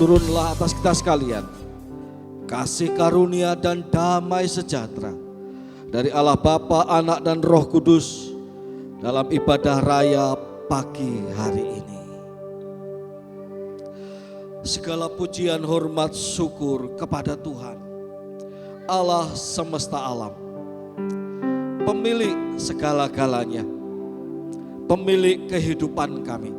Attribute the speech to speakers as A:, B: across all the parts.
A: turunlah atas kita sekalian kasih karunia dan damai sejahtera dari Allah Bapa, Anak dan Roh Kudus dalam ibadah raya pagi hari ini. Segala pujian, hormat, syukur kepada Tuhan, Allah semesta alam, pemilik segala-galanya, pemilik kehidupan kami.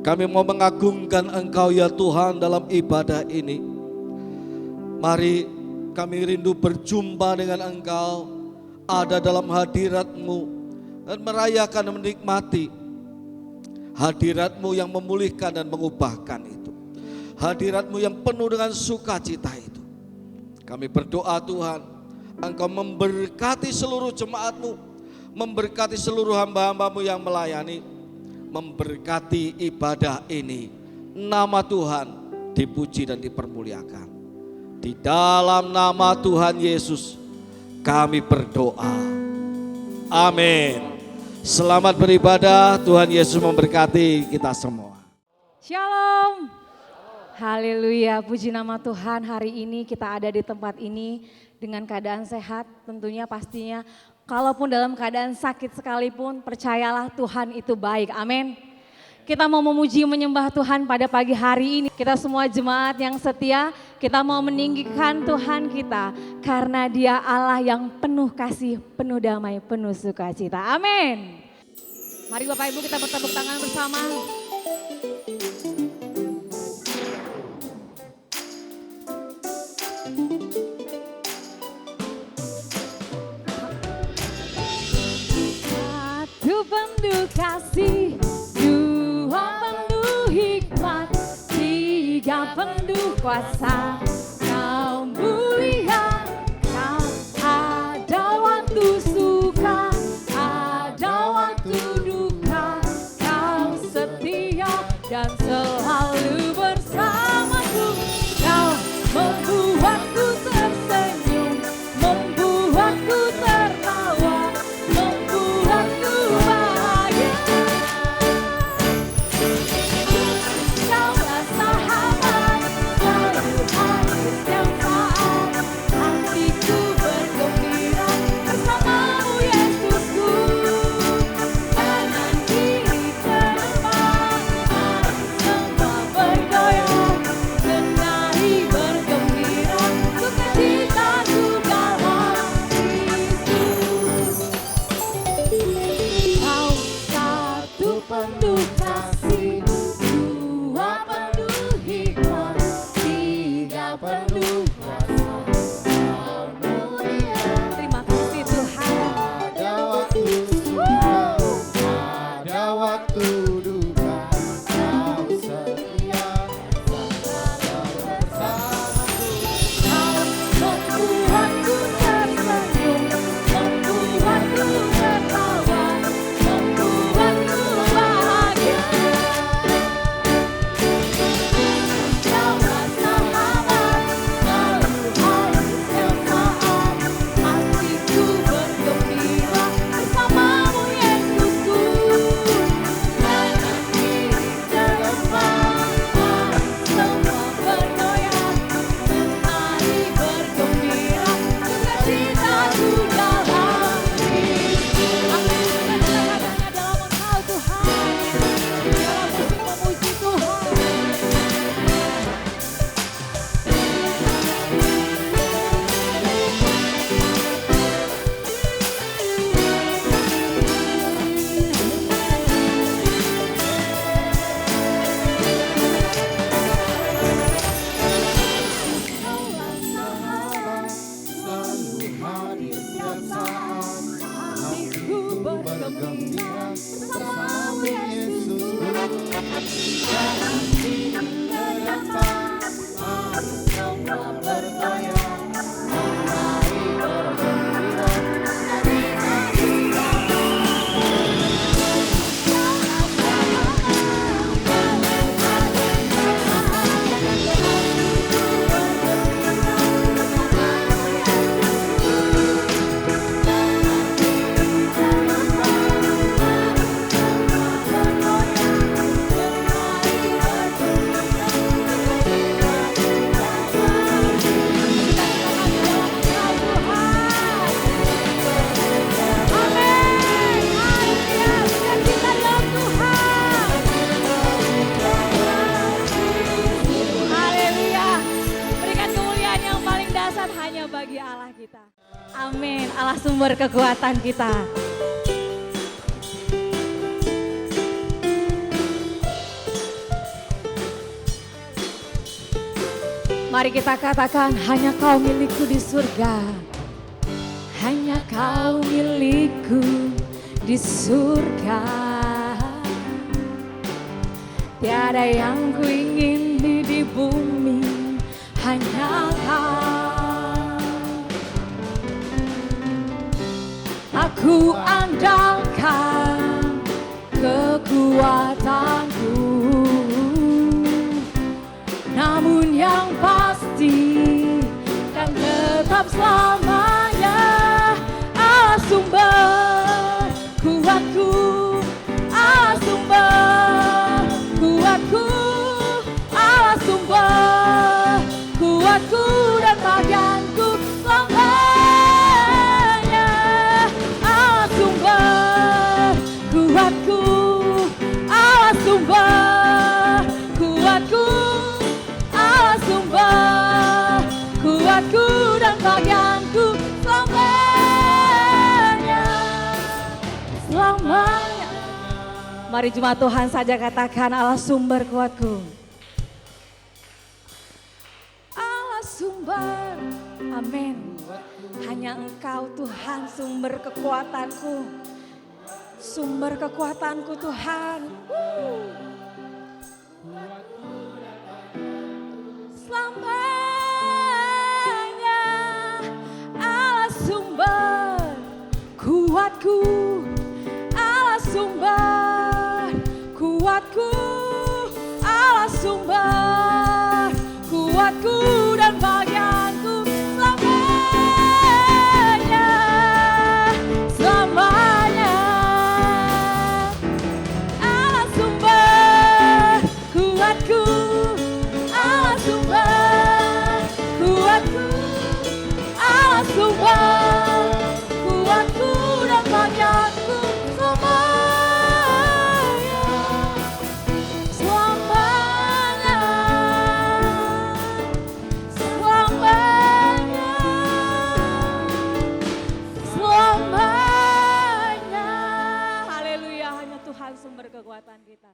A: Kami mau mengagungkan Engkau ya Tuhan dalam ibadah ini. Mari kami rindu berjumpa dengan Engkau, ada dalam hadirat-Mu dan merayakan dan menikmati hadirat-Mu yang memulihkan dan mengubahkan itu. Hadirat-Mu yang penuh dengan sukacita itu. Kami berdoa Tuhan, Engkau memberkati seluruh jemaat-Mu, memberkati seluruh hamba-hamba-Mu yang melayani, memberkati ibadah ini. Nama Tuhan dipuji dan dipermuliakan. Di dalam nama Tuhan Yesus kami berdoa. Amin. Selamat beribadah, Tuhan Yesus memberkati kita semua.
B: Shalom. Haleluya, puji nama Tuhan. Hari ini kita ada di tempat ini dengan keadaan sehat, tentunya pastinya. Kalaupun dalam keadaan sakit sekalipun, percayalah Tuhan itu baik. Amin. Kita mau memuji menyembah Tuhan pada pagi hari ini. Kita semua jemaat yang setia, kita mau meninggikan Tuhan kita. Karena Dia Allah yang penuh kasih, penuh damai, penuh sukacita. Amin. Mari Bapak Ibu kita bertepuk tangan bersama. Satu penuh kasih, dua penuh hikmat, tiga penuh kuasa. Kau mulia, kau ada waktu suka, ada waktu duka. Kau setia dan selalu bersamaku. Kau membuatku tersenyum, membuatku tertawa, membuatku bahagia. Kaulah sahabat, selalu ada Amin. Allah sumber kekuatan kita. Mari kita katakan, hanya Kau milikku di surga. Hanya Kau milikku di surga. Tiada yang ku ingini di bumi, hanya Kau. Aku andalkan kekuatanku, namun yang pasti dan tetap selamanya Allah sumber kuatku, Allah sumber kuatku, Allah sumber kuatku dan bagianku selamanya. Allah sumber kuatku, Allah sumber kuatku, Allah sumber kuatku dan bagianku selamanya. Selamanya. Mari jemaat Tuhan saja katakan, Allah sumber kuatku. Allah sumber, amin. Hanya Engkau Tuhan sumber kekuatanku. Sumber kekuatanku Tuhan. Selamanya Allah sumber kuatku, Allah sumber kuatku, Allah sumber kuatku dan bagianku selamanya, selamanya. Allah sumber kuatku, Allah sumber kuatku, Allah sumber kuatku dan bagianku selamanya, selamanya, selamanya, selamanya. Haleluya, hanya Tuhan sumber kekuatan kita.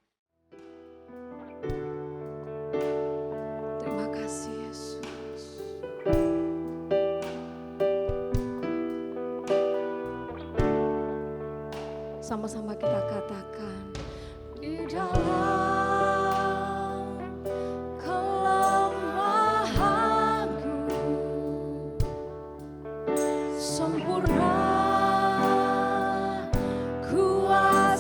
B: Terima kasih Yesus. Sama-sama kita katakan, di dalam kelemahanku sempurna kuasa-Mu.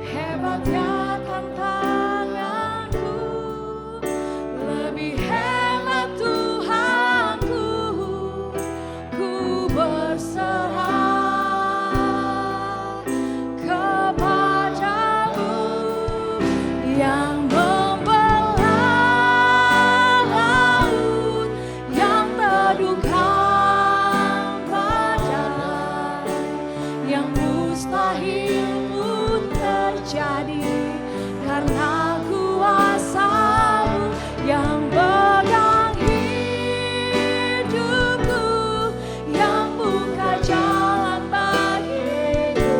B: Hebatnya tantanganku, lebih hebat Tuhanku. Ku berserah kepadamu yang membelah laut, yang teduhkan badai, yang mustahil pun terjadi karena kuasa-Mu yang pegang hidupku, yang buka jalan bagiku.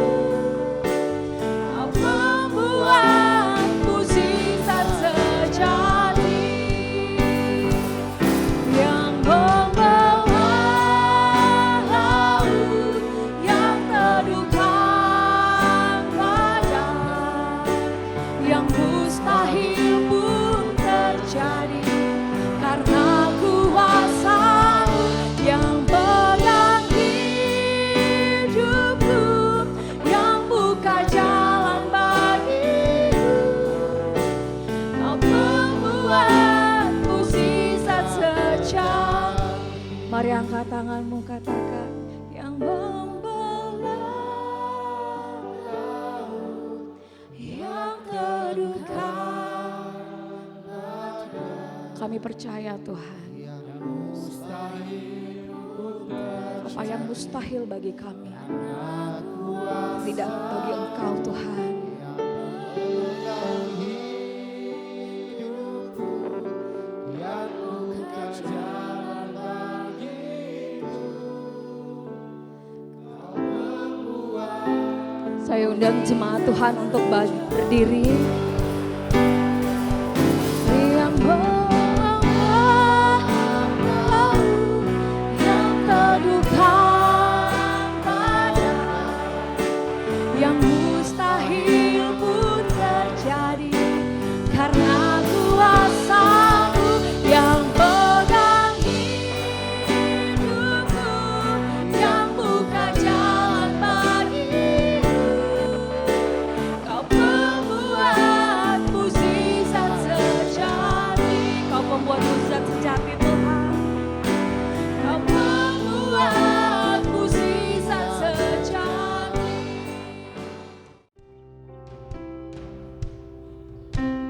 B: Kau membuat mukjizat sejati, yang membelah laut, yang teduhkan badai, yang mustahil pun terjadi karena kuasa-Mu yang pegang hidupku, yang buka jalan bagiku. Kau membuat mukjizat sejati. Mari angkat tanganmu, katakan, yang membelah laut, yang teduhkan badai. Kami percaya Tuhan, apa yang mustahil bagi kami tidak bagi Engkau Tuhan. undang jemaat Tuhan untuk berdiri. Yang yang terdukan pada yang mustahil pun terjadi karena kuasa-Mu yang pegang hidupku, yang buka jalan bagiku. Kau pembuat mukjizat sejati, Kau pembuat mukjizat sejati Tuhan. Kau pembuat mukjizat sejati.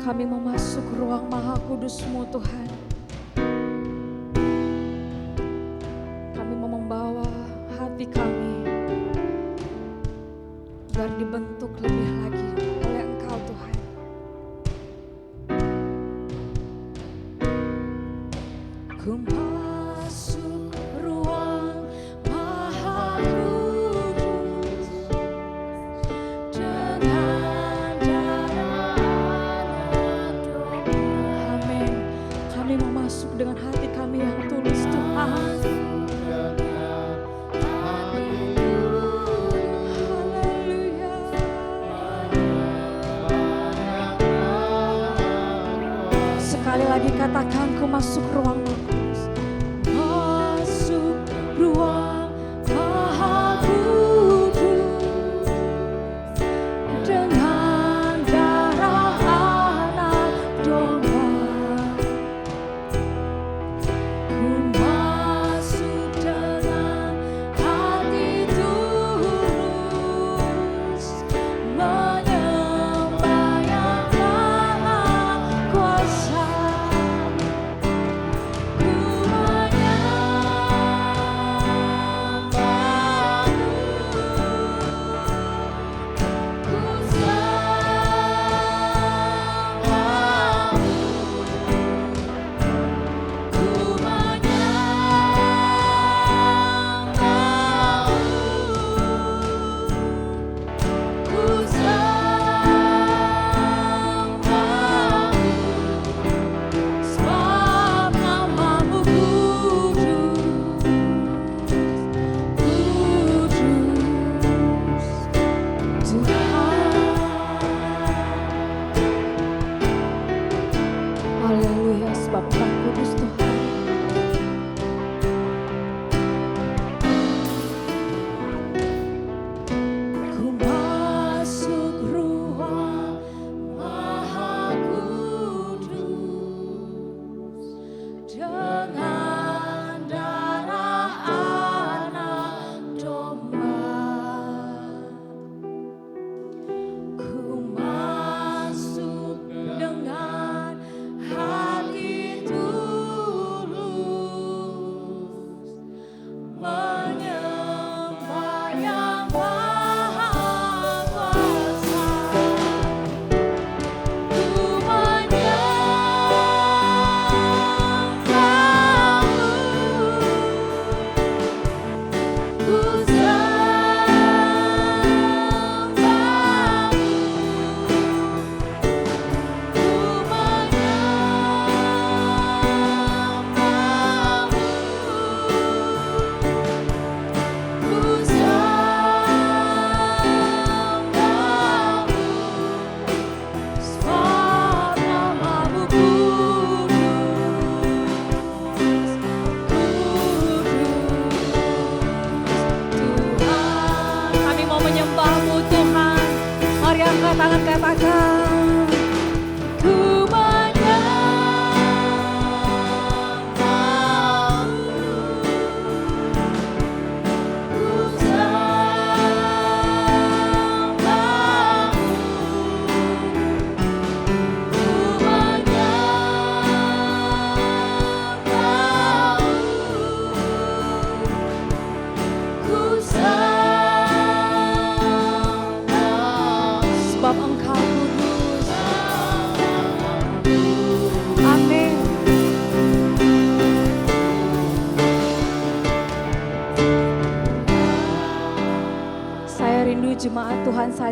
B: Kami memasuk ruang Maha Kudus-Mu Tuhan. Kami mau membawa hati kami agar dibentuk lebih lagi oleh Engkau Tuhan. Ku masuk ruang Maha Kudus dengan darah anak domba. Amin. Kami mau masuk dengan hati kami yang tulus Tuhan. Haleluya. Sekali lagi katakan, ku masuk ruang Maha Kudus. Masuk ruang Maha Kudus dengan darah anak domba. Ku masuk dengan hati tulus, menyembah yang Maha Kuasa. Ku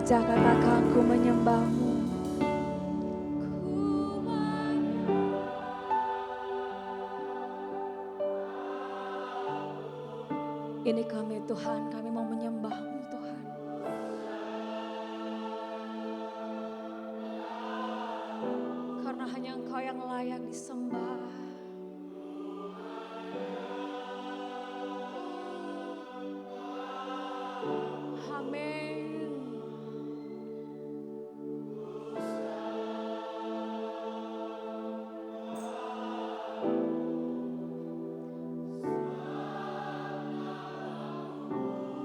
B: gereja katakan ku menyembahmu. Ini kami Tuhan, kami mau menyembahmu Tuhan. Karena hanya Engkau yang layak disembah. Amin.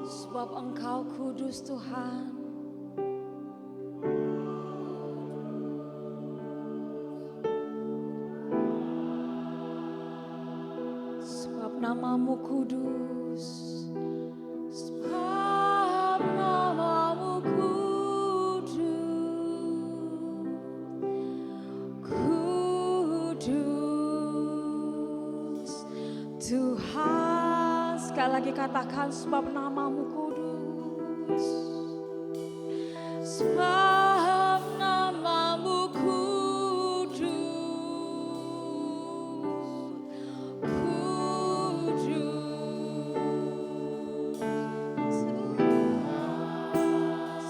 B: Sebab Engkau kudus Tuhan. Sebab namamu kudus. Sebab namamu kudus. Kudus Tuhan. Sekali lagi katakan sebab namamu kudus. Sebab namamu kudus. Kudus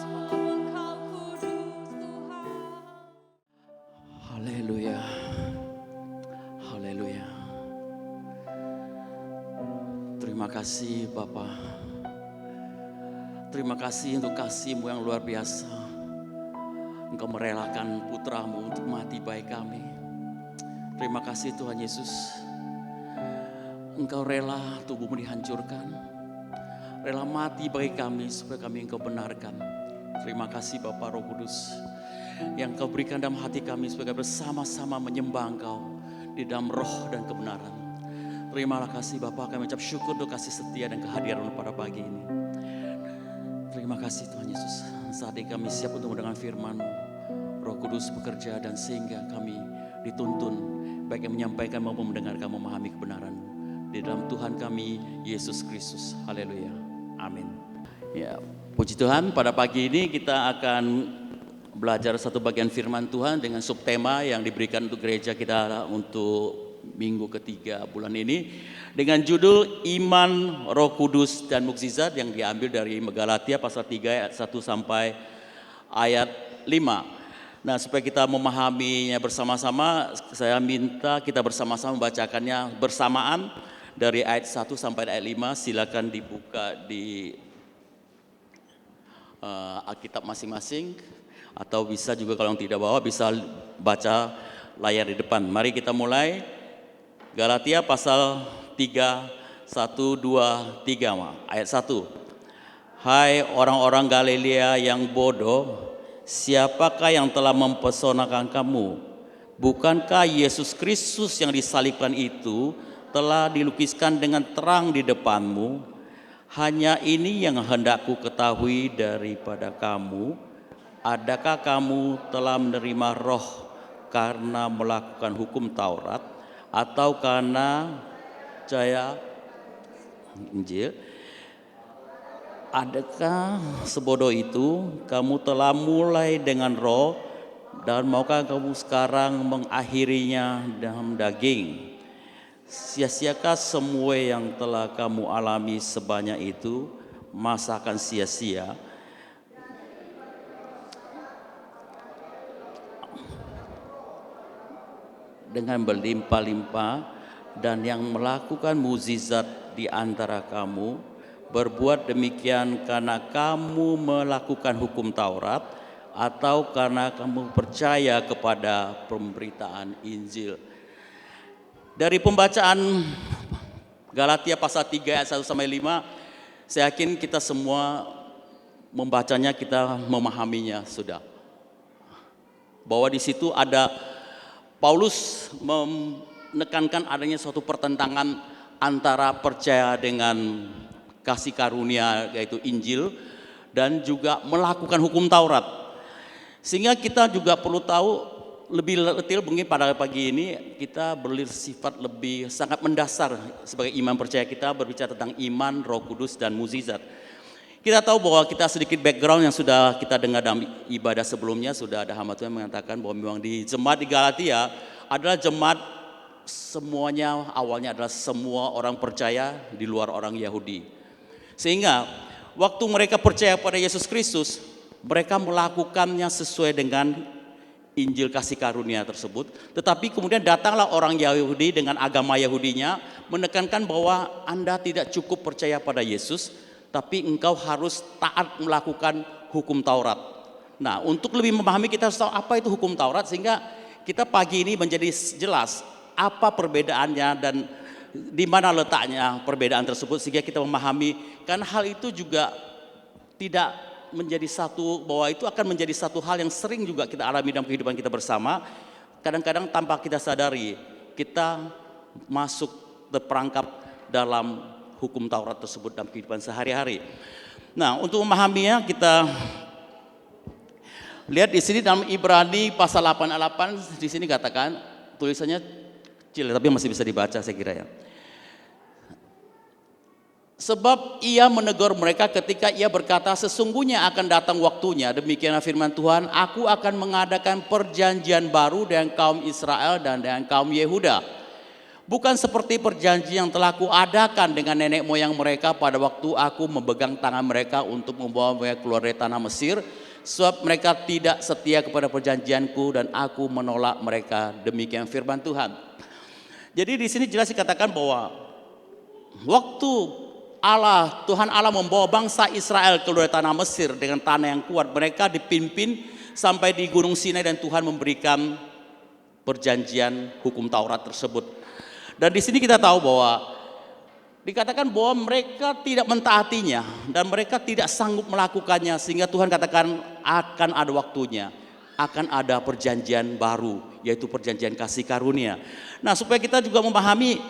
B: sebab Engkau kudus Tuhan.
C: Haleluya. Haleluya. Terima kasih Bapa. Terima kasih untuk kasih-Mu yang luar biasa. Engkau merelakan putra-Mu untuk mati bagi kami. Terima kasih Tuhan Yesus. Engkau rela tubuh-Mu dihancurkan. Rela mati bagi kami supaya kami Engkau benarkan. Terima kasih Bapa Roh Kudus. Yang Kau berikan dalam hati kami supaya bersama-sama menyembah Engkau di dalam roh dan kebenaran. Terima kasih Bapa, kami ucap syukur untuk kasih setia dan kehadiran pada pagi ini. Terima kasih Tuhan Yesus. Saat ini kami siap untuk mendengar firman-Mu. Roh Kudus bekerja dan sehingga kami dituntun baik yang menyampaikan maupun mendengarkan memahami kebenaran-Mu. Di dalam Tuhan kami Yesus Kristus. Haleluya. Amin. Ya, puji Tuhan, pada pagi ini kita akan belajar satu bagian firman Tuhan dengan subtema yang diberikan untuk gereja kita untuk minggu ketiga bulan ini dengan judul Iman, Roh Kudus dan Mukjizat yang diambil dari Galatia pasal 3 ayat 1 sampai ayat 5. Nah, supaya kita memahaminya bersama-sama, saya minta kita bersama-sama membacakannya bersamaan dari ayat 1 sampai ayat 5. Silakan dibuka di Alkitab masing-masing. Atau bisa juga kalau yang tidak bawa bisa baca layar di depan. Mari kita mulai. Galatia pasal 3, 1, 2, 3 ayat 1. Hai orang-orang Galilea yang bodoh, siapakah yang telah mempesonakan kamu? Bukankah Yesus Kristus yang disalibkan itu telah dilukiskan dengan terang di depanmu? Hanya ini yang hendakku ketahui daripada kamu. Adakah kamu telah menerima roh karena melakukan hukum Taurat atau karena percaya Injil? Adakah sebodoh itu kamu telah mulai dengan roh dan maukah kamu sekarang mengakhirinya dalam daging? Sia-siakah semua yang telah kamu alami sebanyak itu? Masa akan sia-sia? Dengan berlimpah-limpah, dan yang melakukan mukjizat di antara kamu berbuat demikian karena kamu melakukan hukum Taurat atau karena kamu percaya kepada pemberitaan Injil. Dari pembacaan Galatia pasal 3 ayat 1 sampai 5, saya yakin kita semua membacanya, kita memahaminya sudah. Bahwa di situ ada Paulus menekankan adanya suatu pertentangan antara percaya dengan kasih karunia yaitu Injil dan juga melakukan hukum Taurat. Sehingga kita juga perlu tahu lebih detail mungkin pada pagi ini kita bersifat lebih sangat mendasar sebagai iman percaya kita berbicara tentang iman, Roh Kudus dan mukjizat. Kita tahu bahwa kita sedikit background yang sudah kita dengar dalam ibadah sebelumnya, sudah ada hamba Tuhan mengatakan bahwa memang di jemaat di Galatia adalah jemaat semuanya awalnya adalah semua orang percaya di luar orang Yahudi. Sehingga waktu mereka percaya pada Yesus Kristus, mereka melakukannya sesuai dengan Injil kasih karunia tersebut. Tetapi kemudian datanglah orang Yahudi dengan agama Yahudinya menekankan bahwa Anda tidak cukup percaya pada Yesus, tapi engkau harus taat melakukan hukum Taurat. Nah, untuk lebih memahami kita harus tahu apa itu hukum Taurat, sehingga kita pagi ini menjadi jelas apa perbedaannya dan di mana letaknya perbedaan tersebut, sehingga kita memahami. Karena hal itu juga tidak menjadi satu, bahwa itu akan menjadi satu hal yang sering juga kita alami dalam kehidupan kita bersama. Kadang-kadang tanpa kita sadari kita masuk terperangkap dalam hukum Taurat tersebut dalam kehidupan sehari-hari. Nah, untuk memahaminya kita lihat di sini dalam Ibrani pasal 8 di sini katakan, tulisannya kecil tapi masih bisa dibaca saya kira ya. Sebab ia menegur mereka ketika ia berkata, sesungguhnya akan datang waktunya, demikianlah firman Tuhan, aku akan mengadakan perjanjian baru dengan kaum Israel dan dengan kaum Yehuda. Bukan seperti perjanjian yang telah kuadakan dengan nenek moyang mereka pada waktu aku memegang tangan mereka untuk membawa mereka keluar dari tanah Mesir. Sebab mereka tidak setia kepada perjanjianku dan aku menolak mereka, demikian firman Tuhan. Jadi di sini jelas dikatakan bahwa waktu Tuhan Allah membawa bangsa Israel keluar dari tanah Mesir dengan tanah yang kuat, mereka dipimpin sampai di Gunung Sinai dan Tuhan memberikan perjanjian hukum Taurat tersebut. Dan di sini kita tahu bahwa dikatakan bahwa mereka tidak mentaatinya dan mereka tidak sanggup melakukannya, sehingga Tuhan katakan akan ada waktunya, akan ada perjanjian baru, yaitu perjanjian kasih karunia. Nah, supaya kita juga memahami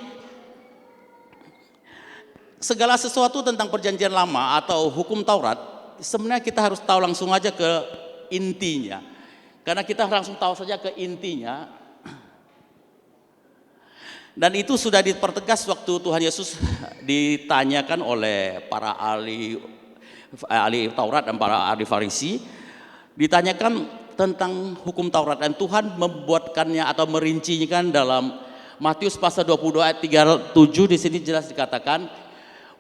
C: segala sesuatu tentang perjanjian lama atau hukum Taurat, sebenarnya kita harus tahu langsung aja ke intinya. Karena kita langsung tahu saja ke intinya. Dan itu sudah dipertegas waktu Tuhan Yesus ditanyakan oleh para ahli Taurat dan para ahli Farisi. Ditanyakan tentang hukum Taurat dan Tuhan membuatkannya atau merincikan dalam Matius pasal 20 ayat 37. Di sini jelas dikatakan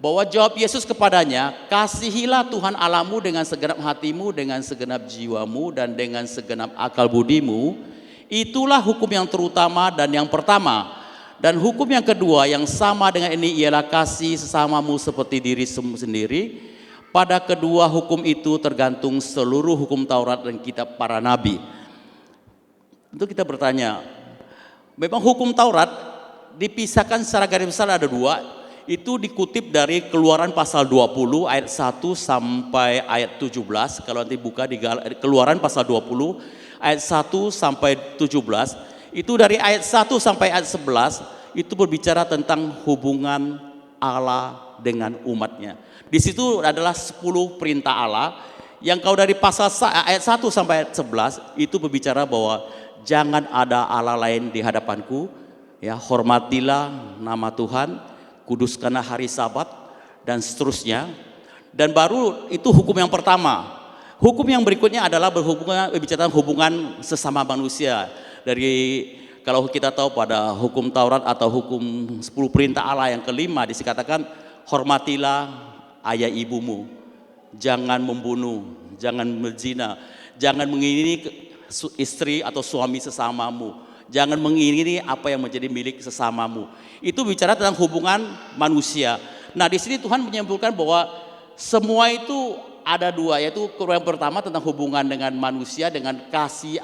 C: bahwa jawab Yesus kepadanya, kasihilah Tuhan Allahmu dengan segenap hatimu, dengan segenap jiwamu, dan dengan segenap akal budimu. Itulah hukum yang terutama dan yang pertama. Dan hukum yang kedua yang sama dengan ini ialah kasih sesamamu seperti diri sendiri. Pada kedua hukum itu tergantung seluruh hukum Taurat dan kitab para nabi. Itu kita bertanya, memang hukum Taurat dipisahkan secara garis besar ada dua. Itu dikutip dari Keluaran pasal 20 ayat 1 sampai ayat 17. Kalau nanti buka di Keluaran pasal 20 ayat 1 sampai 17. Itu dari ayat 1 sampai ayat 11 itu berbicara tentang hubungan Allah dengan umatnya. Di situ adalah 10 perintah Allah yang kalau dari pasal ayat 1 sampai ayat 11 itu berbicara bahwa jangan ada Allah lain di hadapanku, ya, hormatilah nama Tuhan, kuduskanlah hari Sabat dan seterusnya. Dan baru itu hukum yang pertama. Hukum yang berikutnya adalah berbicara hubungan sesama manusia. Dari kalau kita tahu pada hukum Taurat atau hukum 10 perintah Allah yang kelima dikatakan hormatilah ayah ibumu, jangan membunuh, jangan berzina, jangan mengingini istri atau suami sesamamu, jangan mengingini apa yang menjadi milik sesamamu. Itu bicara tentang hubungan manusia. Nah, di sini Tuhan menyimpulkan bahwa semua itu ada dua, yaitu yang pertama tentang hubungan dengan manusia, dengan kasih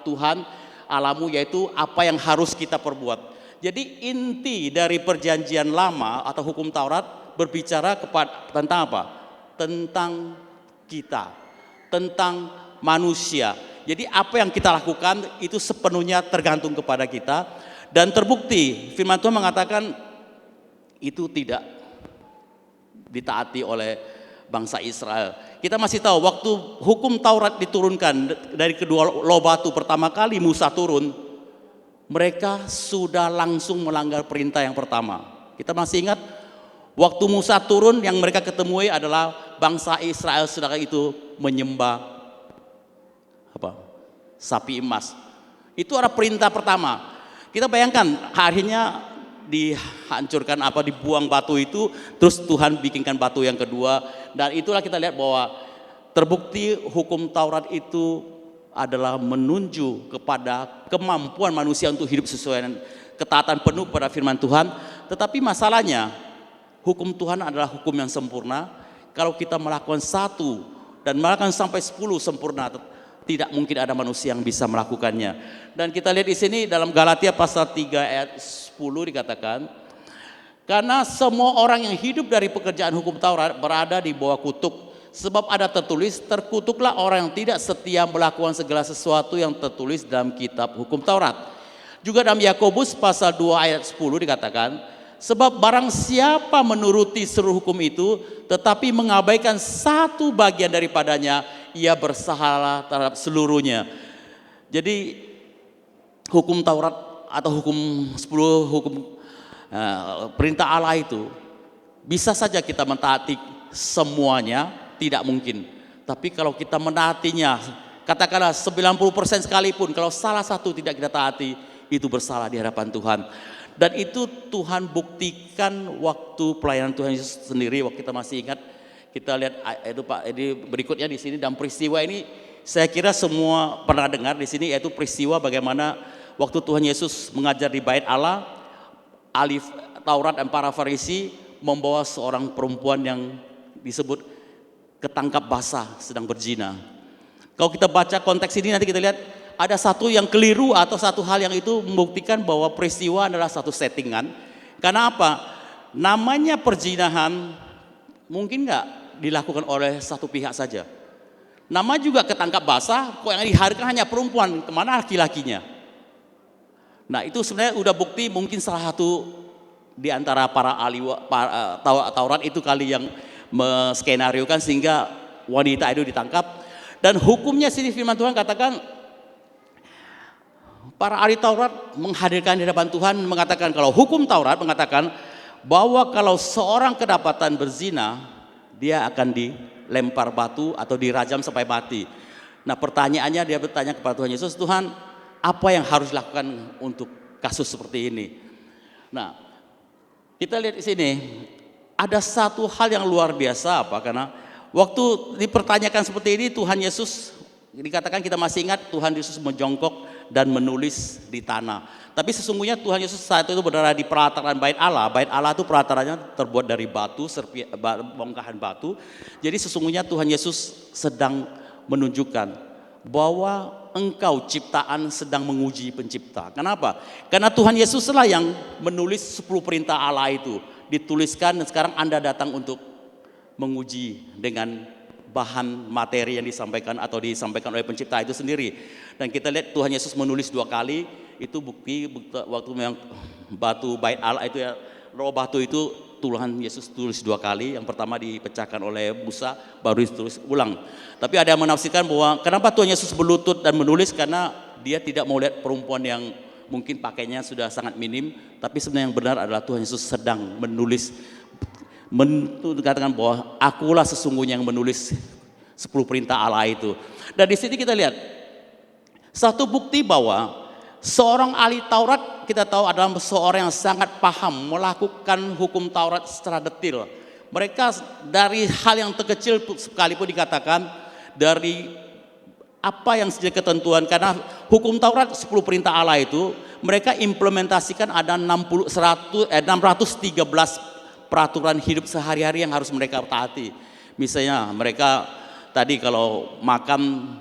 C: Tuhan Allahmu, yaitu apa yang harus kita perbuat. Jadi inti dari perjanjian lama atau hukum Taurat berbicara tentang apa? Tentang kita, tentang manusia. Jadi apa yang kita lakukan itu sepenuhnya tergantung kepada kita. Dan terbukti firman Tuhan mengatakan itu tidak ditaati oleh bangsa Israel. Kita masih tahu waktu hukum Taurat diturunkan dari kedua loh batu pertama kali Musa turun, mereka sudah langsung melanggar perintah yang pertama. Kita masih ingat waktu Musa turun yang mereka ketemui adalah bangsa Israel saudara itu menyembah sapi emas. Itu ada perintah pertama. Kita bayangkan akhirnya dihancurkan dibuang batu itu, terus Tuhan bikinkan batu yang kedua, dan itulah kita lihat bahwa terbukti hukum Taurat itu adalah menunjuk kepada kemampuan manusia untuk hidup sesuai dengan ketaatan penuh pada firman Tuhan. Tetapi masalahnya hukum Tuhan adalah hukum yang sempurna. Kalau kita melakukan satu dan melakukan sampai 10 sempurna, tidak mungkin ada manusia yang bisa melakukannya. Dan kita lihat di sini dalam Galatia pasal 3 ayat 10 dikatakan, karena semua orang yang hidup dari pekerjaan hukum Taurat berada di bawah kutuk. Sebab ada tertulis, terkutuklah orang yang tidak setia melakukan segala sesuatu yang tertulis dalam kitab hukum Taurat. Juga dalam Yakobus pasal 2 ayat 10 dikatakan, sebab barang siapa menuruti seluruh hukum itu tetapi mengabaikan satu bagian daripadanya, ia bersalah terhadap seluruhnya. Jadi hukum Taurat atau hukum 10 hukum perintah Allah itu bisa saja kita mentaati semuanya, tidak mungkin. Tapi kalau kita menaatinya, katakanlah 90% sekalipun, kalau salah satu tidak kita taati, itu bersalah di hadapan Tuhan. Dan itu Tuhan buktikan waktu pelayanan Tuhan Yesus sendiri. Waktu kita masih ingat, kita lihat itu Pak Edi berikutnya di sini, dan peristiwa ini saya kira semua pernah dengar di sini, yaitu peristiwa bagaimana waktu Tuhan Yesus mengajar di Bait Allah, ahli Taurat dan para Farisi membawa seorang perempuan yang disebut ketangkap basah sedang berzina. Kalau kita baca konteks ini nanti kita lihat ada satu yang keliru atau satu hal yang itu membuktikan bahwa peristiwa adalah satu settingan. Karena apa? Namanya perzinahan mungkin nggak dilakukan oleh satu pihak saja. Nama juga ketangkap basah, kok yang dihadirkan hanya perempuan, kemana laki-lakinya? Nah itu sebenarnya udah bukti mungkin salah satu di antara para ahli Taurat itu kali yang menskenariokan sehingga wanita itu ditangkap. Dan hukumnya sini firman Tuhan katakan, para ahli Taurat menghadirkan di hadapan Tuhan mengatakan, kalau hukum Taurat mengatakan bahwa kalau seorang kedapatan berzina, dia akan dilempar batu atau dirajam sampai mati. Nah pertanyaannya, dia bertanya kepada Tuhan Yesus, Tuhan apa yang harus dilakukan untuk kasus seperti ini? Nah kita lihat di sini ada satu hal yang luar biasa, karena waktu dipertanyakan seperti ini, Tuhan Yesus dikatakan, kita masih ingat Tuhan Yesus menjongkok dan menulis di tanah. Tapi sesungguhnya Tuhan Yesus saat itu berada di pelataran Bait Allah. Bait Allah itu pelatarannya terbuat dari batu, bongkahan batu. Jadi sesungguhnya Tuhan Yesus sedang menunjukkan bahwa engkau ciptaan sedang menguji pencipta. Kenapa? Karena Tuhan Yesuslah yang menulis 10 perintah Allah itu. Dituliskan, dan sekarang Anda datang untuk menguji dengan bahan materi yang disampaikan atau disampaikan oleh pencipta itu sendiri. Dan kita lihat Tuhan Yesus menulis 2 kali, itu bukti waktu yang batu Bait Allah itu ya, roh batu itu Tuhan Yesus tulis 2 kali. Yang pertama dipecahkan oleh Musa, baru ditulis ulang. Tapi ada yang menafsirkan bahwa kenapa Tuhan Yesus berlutut dan menulis, karena dia tidak mau lihat perempuan yang mungkin pakainya sudah sangat minim, tapi sebenarnya yang benar adalah Tuhan Yesus sedang menulis, mengatakan bahwa akulah sesungguhnya yang menulis 10 perintah Allah itu. Dan di sini kita lihat satu bukti bahwa seorang ahli Taurat, kita tahu adalah seorang yang sangat paham melakukan hukum Taurat secara detail. Mereka dari hal yang terkecil sekalipun dikatakan, dari apa yang sejak ketentuan, karena hukum Taurat 10 perintah Allah itu mereka implementasikan ada 613 peraturan hidup sehari-hari yang harus mereka taati. Misalnya mereka tadi kalau makan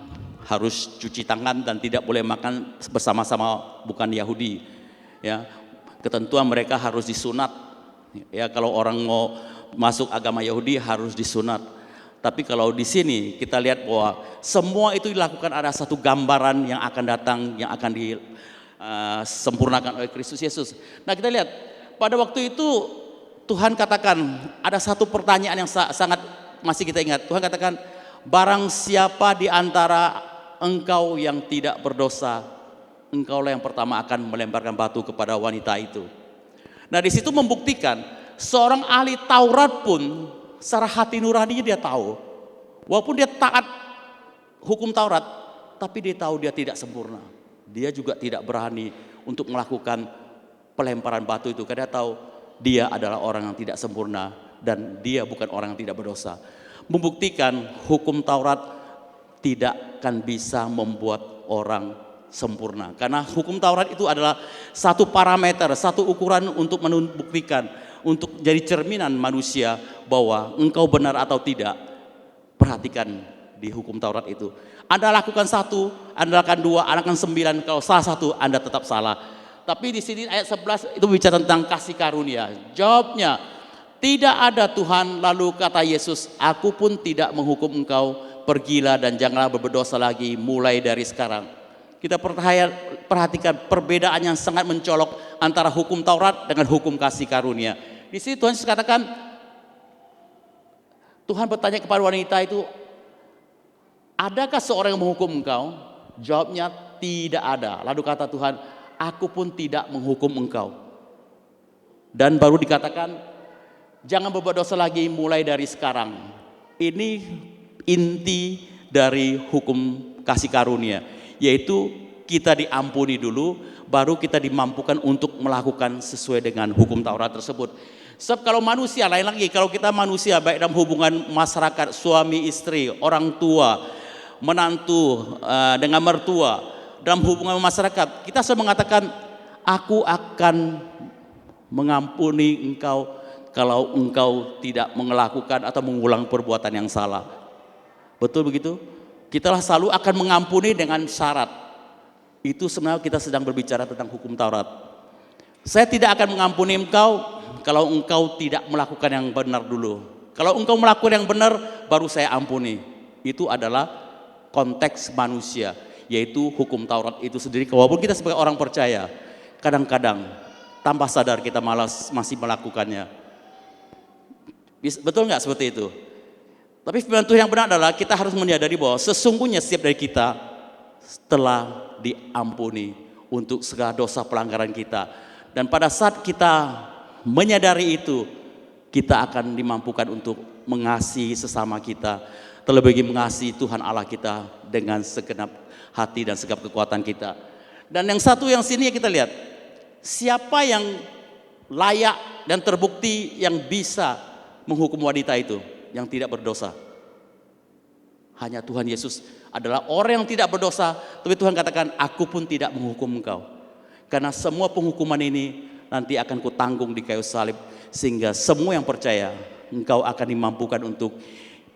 C: harus cuci tangan dan tidak boleh makan bersama-sama bukan Yahudi. Ya, ketentuan mereka harus disunat. Ya, kalau orang mau masuk agama Yahudi harus disunat. Tapi kalau di sini kita lihat bahwa semua itu dilakukan, ada satu gambaran yang akan datang, yang akan disempurnakan oleh Kristus Yesus. Nah kita lihat pada waktu itu Tuhan katakan, ada satu pertanyaan yang sangat masih kita ingat. Tuhan katakan, barang siapa di antara engkau yang tidak berdosa, engkaulah yang pertama akan melemparkan batu kepada wanita itu. Nah di situ membuktikan seorang ahli Taurat pun secara hati nuraninya dia tahu. Walaupun dia taat hukum Taurat, tapi dia tahu dia tidak sempurna. Dia juga tidak berani untuk melakukan pelemparan batu itu, karena dia tahu dia adalah orang yang tidak sempurna dan dia bukan orang yang tidak berdosa. Membuktikan hukum Taurat tidak akan bisa membuat orang sempurna. Karena hukum Taurat itu adalah satu parameter, satu ukuran untuk membuktikan, untuk jadi cerminan manusia bahwa engkau benar atau tidak. Perhatikan di hukum Taurat itu. Anda lakukan 1, Anda lakukan 2, Anda lakukan 9, kalau salah 1 Anda tetap salah. Tapi di sini ayat 11 itu bicara tentang kasih karunia. Jawabnya, tidak ada Tuhan. Lalu kata Yesus, aku pun tidak menghukum engkau, pergilah dan janganlah berdosa lagi mulai dari sekarang. Kita perhatikan perbedaan yang sangat mencolok antara hukum Taurat dengan hukum kasih karunia. Di sini Tuhan Yesus katakan, Tuhan bertanya kepada wanita itu, adakah seorang yang menghukum engkau? Jawabnya, tidak ada. Lalu kata Tuhan, aku pun tidak menghukum engkau. Dan baru dikatakan, jangan berbuat dosa lagi mulai dari sekarang. Ini inti dari hukum kasih karunia, yaitu kita diampuni dulu, baru kita dimampukan untuk melakukan sesuai dengan hukum Taurat tersebut. Sebab kalau manusia, lain lagi, kalau kita manusia baik dalam hubungan masyarakat, suami istri, orang tua, menantu dengan mertua, dalam hubungan masyarakat, kita selalu mengatakan, aku akan mengampuni engkau kalau engkau tidak melakukan atau mengulang perbuatan yang salah. Betul begitu? Kita selalu akan mengampuni dengan syarat. Itu sebenarnya kita sedang berbicara tentang hukum Taurat. Saya tidak akan mengampuni engkau kalau engkau tidak melakukan yang benar dulu. Kalau engkau melakukan yang benar, baru saya ampuni. Itu adalah konteks manusia, yaitu hukum Taurat itu sendiri. Walaupun kita sebagai orang percaya, kadang-kadang tanpa sadar kita malas masih melakukannya. Betul nggak seperti itu? Tapi firman Tuhan yang benar adalah kita harus menyadari bahwa sesungguhnya setiap dari kita telah diampuni untuk segala dosa pelanggaran kita. Dan pada saat kita menyadari itu, kita akan dimampukan untuk mengasihi sesama kita, terlebih mengasihi Tuhan Allah kita dengan segenap hati dan segenap kekuatan kita. Dan yang satu yang sini kita lihat, siapa yang layak dan terbukti yang bisa menghukum wanita itu yang tidak berdosa? Hanya Tuhan Yesus adalah orang yang tidak berdosa, tapi Tuhan katakan, aku pun tidak menghukum engkau. Karena semua penghukuman ini nanti akan kutanggung di kayu salib, sehingga semua yang percaya, engkau akan dimampukan untuk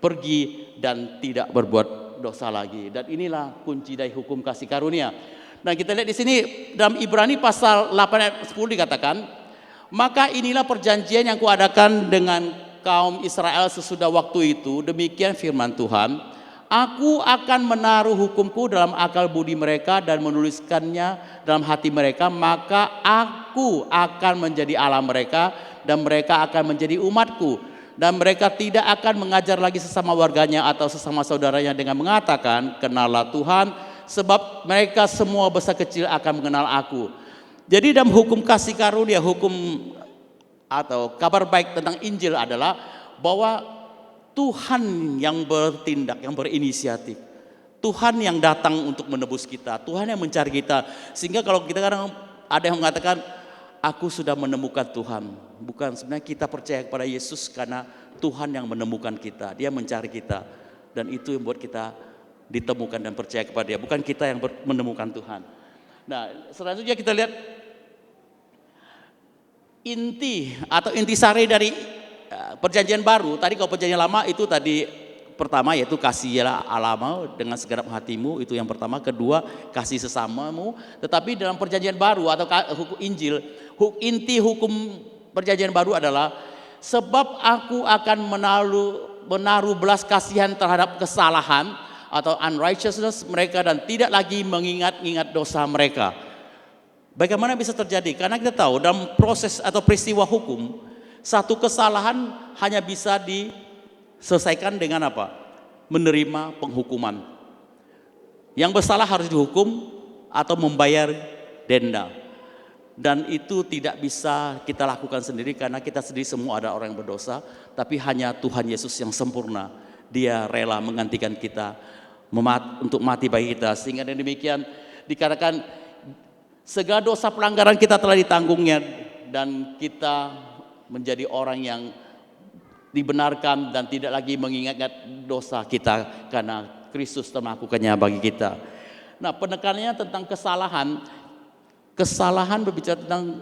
C: pergi dan tidak berbuat dosa lagi. Dan inilah kunci dari hukum kasih karunia. Dan kita lihat di sini dalam Ibrani pasal 8 ayat 10 dikatakan, maka inilah perjanjian yang kuadakan dengan kaum Israel sesudah waktu itu, demikian firman Tuhan, aku akan menaruh hukumku dalam akal budi mereka dan menuliskannya dalam hati mereka, maka aku akan menjadi Allah mereka dan mereka akan menjadi umatku. Dan mereka tidak akan mengajar lagi sesama warganya atau sesama saudaranya dengan mengatakan, kenallah Tuhan, sebab mereka semua besar kecil akan mengenal aku. Jadi dalam hukum kasih karunia, hukum atau kabar baik tentang Injil adalah bahwa Tuhan yang bertindak, yang berinisiatif. Tuhan yang datang untuk menebus kita, Tuhan yang mencari kita. Sehingga kalau kita kadang ada yang mengatakan, aku sudah menemukan Tuhan. Bukan, sebenarnya kita percaya kepada Yesus karena Tuhan yang menemukan kita, Dia mencari kita. Dan itu yang buat kita ditemukan dan percaya kepada Dia, bukan kita yang menemukan Tuhan. Nah, selanjutnya kita lihat inti atau intisari dari perjanjian baru. Tadi kalau perjanjian lama itu tadi pertama yaitu kasihilah Allahmu dengan segenap hatimu, itu yang pertama. Kedua, kasih sesamamu. Tetapi dalam perjanjian baru atau hukum Injil, inti hukum perjanjian baru adalah sebab aku akan menaruh belas kasihan terhadap kesalahan atau unrighteousness mereka dan tidak lagi mengingat-ingat dosa mereka. Bagaimana bisa terjadi? Karena kita tahu dalam proses atau peristiwa hukum, satu kesalahan hanya bisa diselesaikan dengan apa? Menerima penghukuman. Yang bersalah harus dihukum atau membayar denda. Dan itu tidak bisa kita lakukan sendiri karena kita sendiri semua ada orang yang berdosa. Tapi hanya Tuhan Yesus yang sempurna. Dia rela menggantikan kita untuk mati bagi kita. Sehingga dengan demikian dikatakan segala dosa pelanggaran kita telah ditanggungnya. Dan kita menjadi orang yang dibenarkan dan tidak lagi mengingat dosa kita. Karena Kristus telah melakukannya bagi kita. Nah, penekanannya tentang kesalahan. Kesalahan berbicara tentang,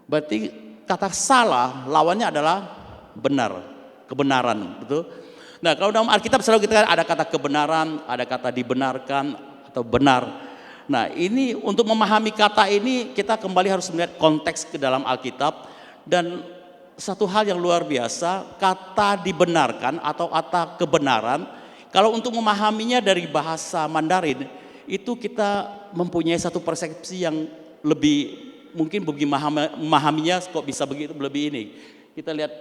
C: berarti kata salah lawannya adalah benar, kebenaran, betul? Nah, kalau dalam Alkitab selalu kita ada kata kebenaran, ada kata dibenarkan atau benar. Nah, ini untuk memahami kata ini kita kembali harus melihat konteks ke dalam Alkitab. Dan satu hal yang luar biasa, kata dibenarkan atau kata kebenaran, kalau untuk memahaminya dari bahasa Mandarin, itu kita mempunyai satu persepsi yang lebih mungkin bagi memahaminya kok bisa begitu lebih ini. Kita lihat.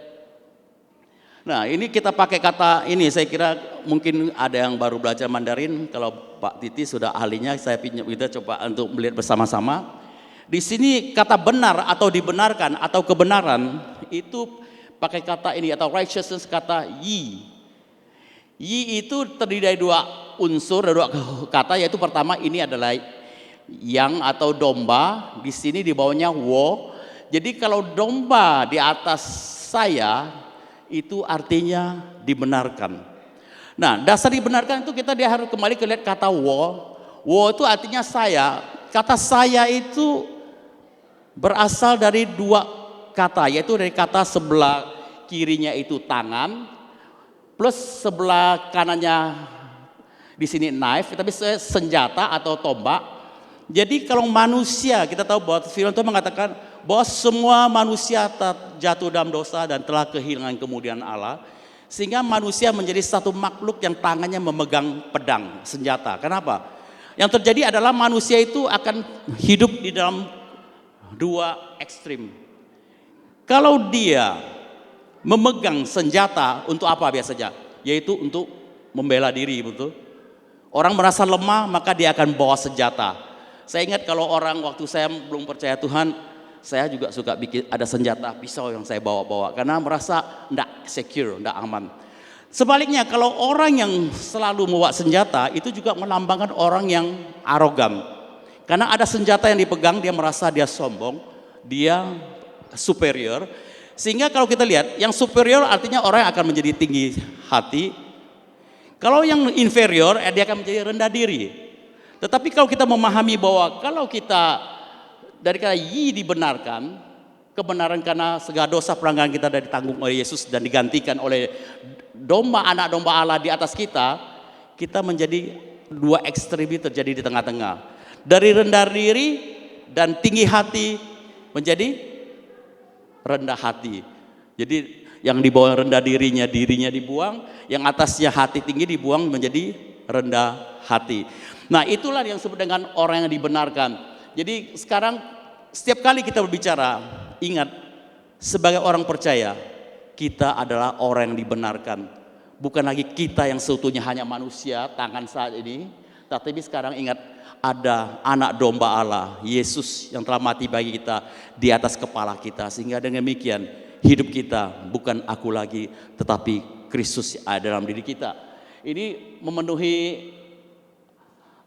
C: Nah, ini kita pakai kata ini, saya kira mungkin ada yang baru belajar Mandarin. Kalau Pak Titi sudah ahlinya, saya pinjam kita coba untuk melihat bersama-sama. Di sini kata benar atau dibenarkan atau kebenaran itu pakai kata ini atau righteousness, kata yi. Yi itu terdiri dari dua unsur, dari dua kata, yaitu pertama ini adalah yang atau domba, di sini di bawahnya wo. Jadi kalau domba di atas saya itu artinya dibenarkan. Nah, dasar dibenarkan itu dia harus kembali ke lihat kata wo. Wo itu artinya saya. Kata saya itu berasal dari dua kata, yaitu dari kata sebelah kirinya itu tangan plus sebelah kanannya di sini knife, tapi senjata atau tombak. Jadi kalau manusia, kita tahu bahwa firman Tuhan mengatakan bahwa semua manusia jatuh dalam dosa dan telah kehilangan kemuliaan Allah. Sehingga manusia menjadi satu makhluk yang tangannya memegang pedang, senjata. Kenapa? Yang terjadi adalah manusia itu akan hidup di dalam dua ekstrim. Kalau dia memegang senjata untuk apa biasanya? Yaitu untuk membela diri, betul? Orang merasa lemah maka dia akan bawa senjata. Saya ingat kalau orang waktu saya belum percaya Tuhan, saya juga suka bikin ada senjata pisau yang saya bawa-bawa karena merasa enggak secure, enggak aman. Sebaliknya kalau orang yang selalu membawa senjata itu juga melambangkan orang yang arogan. Karena ada senjata yang dipegang, dia merasa dia sombong, dia superior. Sehingga kalau kita lihat yang superior artinya orang yang akan menjadi tinggi hati. Kalau yang inferior dia akan menjadi rendah diri. Tetapi kalau kita memahami bahwa kalau kita dari kata yi dibenarkan, kebenaran karena segala dosa pelanggaran kita dari ditanggung oleh Yesus dan digantikan oleh domba, anak domba Allah di atas kita, kita menjadi dua ekstrim terjadi di tengah-tengah. Dari rendah diri dan tinggi hati menjadi rendah hati. Jadi yang di bawah rendah dirinya dibuang, yang atasnya hati tinggi dibuang menjadi rendah hati. Nah, itulah yang disebut dengan orang yang dibenarkan. Jadi sekarang setiap kali kita berbicara, ingat sebagai orang percaya, kita adalah orang yang dibenarkan. Bukan lagi kita yang seutuhnya hanya manusia, tangan saat ini. Tapi sekarang ingat ada anak domba Allah, Yesus yang telah mati bagi kita di atas kepala kita. Sehingga dengan demikian hidup kita bukan aku lagi, tetapi Kristus ada dalam diri kita. Ini memenuhi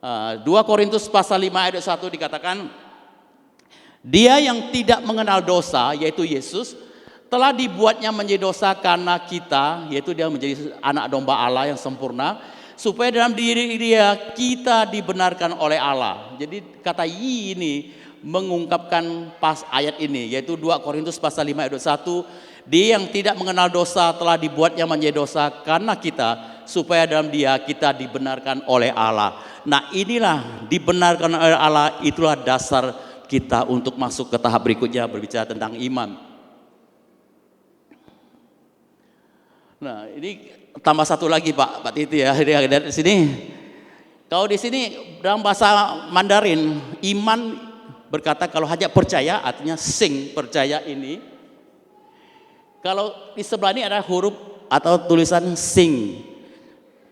C: 2 Korintus pasal 5 ayat 1 dikatakan, dia yang tidak mengenal dosa, yaitu Yesus, telah dibuatnya menjadi dosa karena kita, yaitu dia menjadi anak domba Allah yang sempurna, supaya dalam diri dia kita dibenarkan oleh Allah. Jadi kata yi ini mengungkapkan pas ayat ini, yaitu 2 Korintus pasal 5 ayat 1, dia yang tidak mengenal dosa telah dibuatnya menjadi dosa karena kita, supaya dalam dia kita dibenarkan oleh Allah. Nah, inilah dibenarkan oleh Allah, itulah dasar kita untuk masuk ke tahap berikutnya berbicara tentang iman. Nah, ini tambah satu lagi Pak Titi ya, dari sini. Kalau di sini dalam bahasa Mandarin, iman berkata kalau hanya percaya artinya sing, percaya ini. Kalau di sebelah ini ada huruf atau tulisan sing.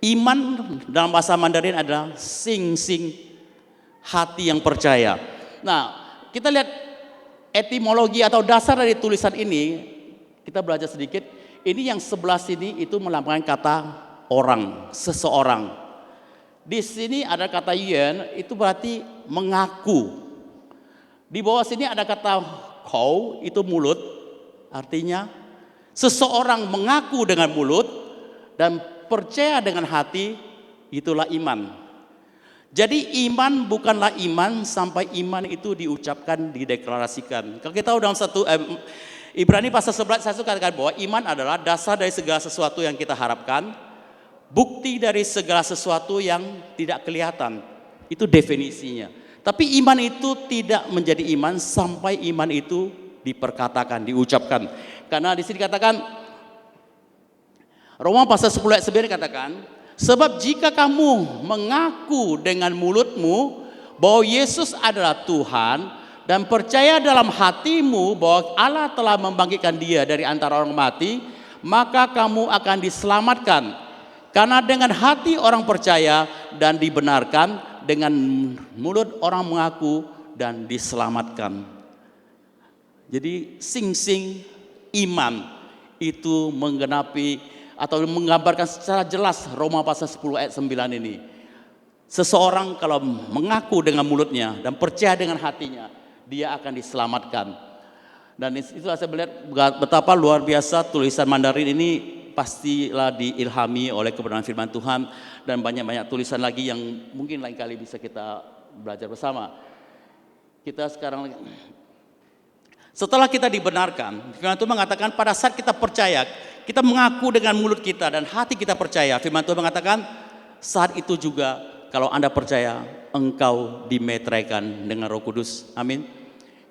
C: Iman dalam bahasa Mandarin adalah sing, hati yang percaya. Nah, kita lihat etimologi atau dasar dari tulisan ini, kita belajar sedikit. Ini yang sebelah sini itu melambangkan kata orang, seseorang. Di sini ada kata yen, itu berarti mengaku. Di bawah sini ada kata kou, itu mulut. Artinya seseorang mengaku dengan mulut dan percaya dengan hati, itulah iman. Jadi iman bukanlah iman sampai iman itu diucapkan, dideklarasikan. Kalau kita tahu dalam Ibrani pasal 11 saya suka katakan bahwa iman adalah dasar dari segala sesuatu yang kita harapkan, bukti dari segala sesuatu yang tidak kelihatan. Itu definisinya. Tapi iman itu tidak menjadi iman sampai iman itu diperkatakan, diucapkan. Karena di sini dikatakan, Roma pasal 10 ayat 9 dikatakan, sebab jika kamu mengaku dengan mulutmu bahwa Yesus adalah Tuhan dan percaya dalam hatimu bahwa Allah telah membangkitkan dia dari antara orang mati, maka kamu akan diselamatkan. Karena dengan hati orang percaya dan dibenarkan, dengan mulut orang mengaku dan diselamatkan. Jadi sing-sing iman itu menggenapi atau menggambarkan secara jelas Roma pasal 10 ayat 9 ini. Seseorang kalau mengaku dengan mulutnya dan percaya dengan hatinya, dia akan diselamatkan. Dan itulah saya melihat betapa luar biasa tulisan Mandarin ini pastilah diilhami oleh kebenaran firman Tuhan, dan banyak-banyak tulisan lagi yang mungkin lain kali bisa kita belajar bersama. Kita sekarang setelah kita dibenarkan, firman Tuhan mengatakan pada saat kita percaya, kita mengaku dengan mulut kita dan hati kita percaya, firman Tuhan mengatakan saat itu juga kalau Anda percaya, engkau dimeteraikan dengan Roh Kudus. Amin.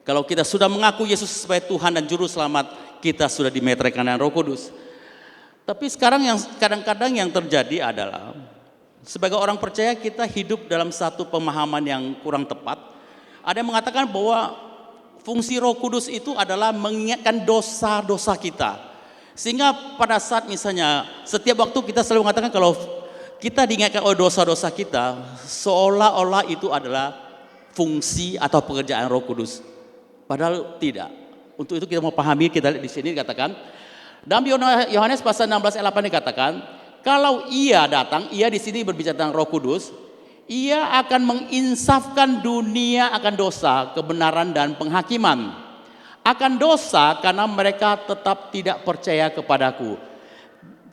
C: Kalau kita sudah mengaku Yesus sebagai Tuhan dan Juru Selamat, kita sudah dimeteraikan dengan Roh Kudus. Tapi sekarang yang kadang-kadang yang terjadi adalah sebagai orang percaya kita hidup dalam satu pemahaman yang kurang tepat. Ada yang mengatakan bahwa fungsi Roh Kudus itu adalah mengingatkan dosa-dosa kita. Sehingga pada saat misalnya setiap waktu kita selalu mengatakan kalau kita diingatkan oleh dosa-dosa kita, seolah-olah itu adalah fungsi atau pekerjaan Roh Kudus. Padahal tidak. Untuk itu kita mau pahami, kita lihat di sini dikatakan dalam Yohanes pasal 16 ayat 8 dikatakan, kalau ia datang, ia di sini berbicara tentang Roh Kudus, ia akan menginsafkan dunia akan dosa, kebenaran dan penghakiman. Akan dosa karena mereka tetap tidak percaya kepadaku.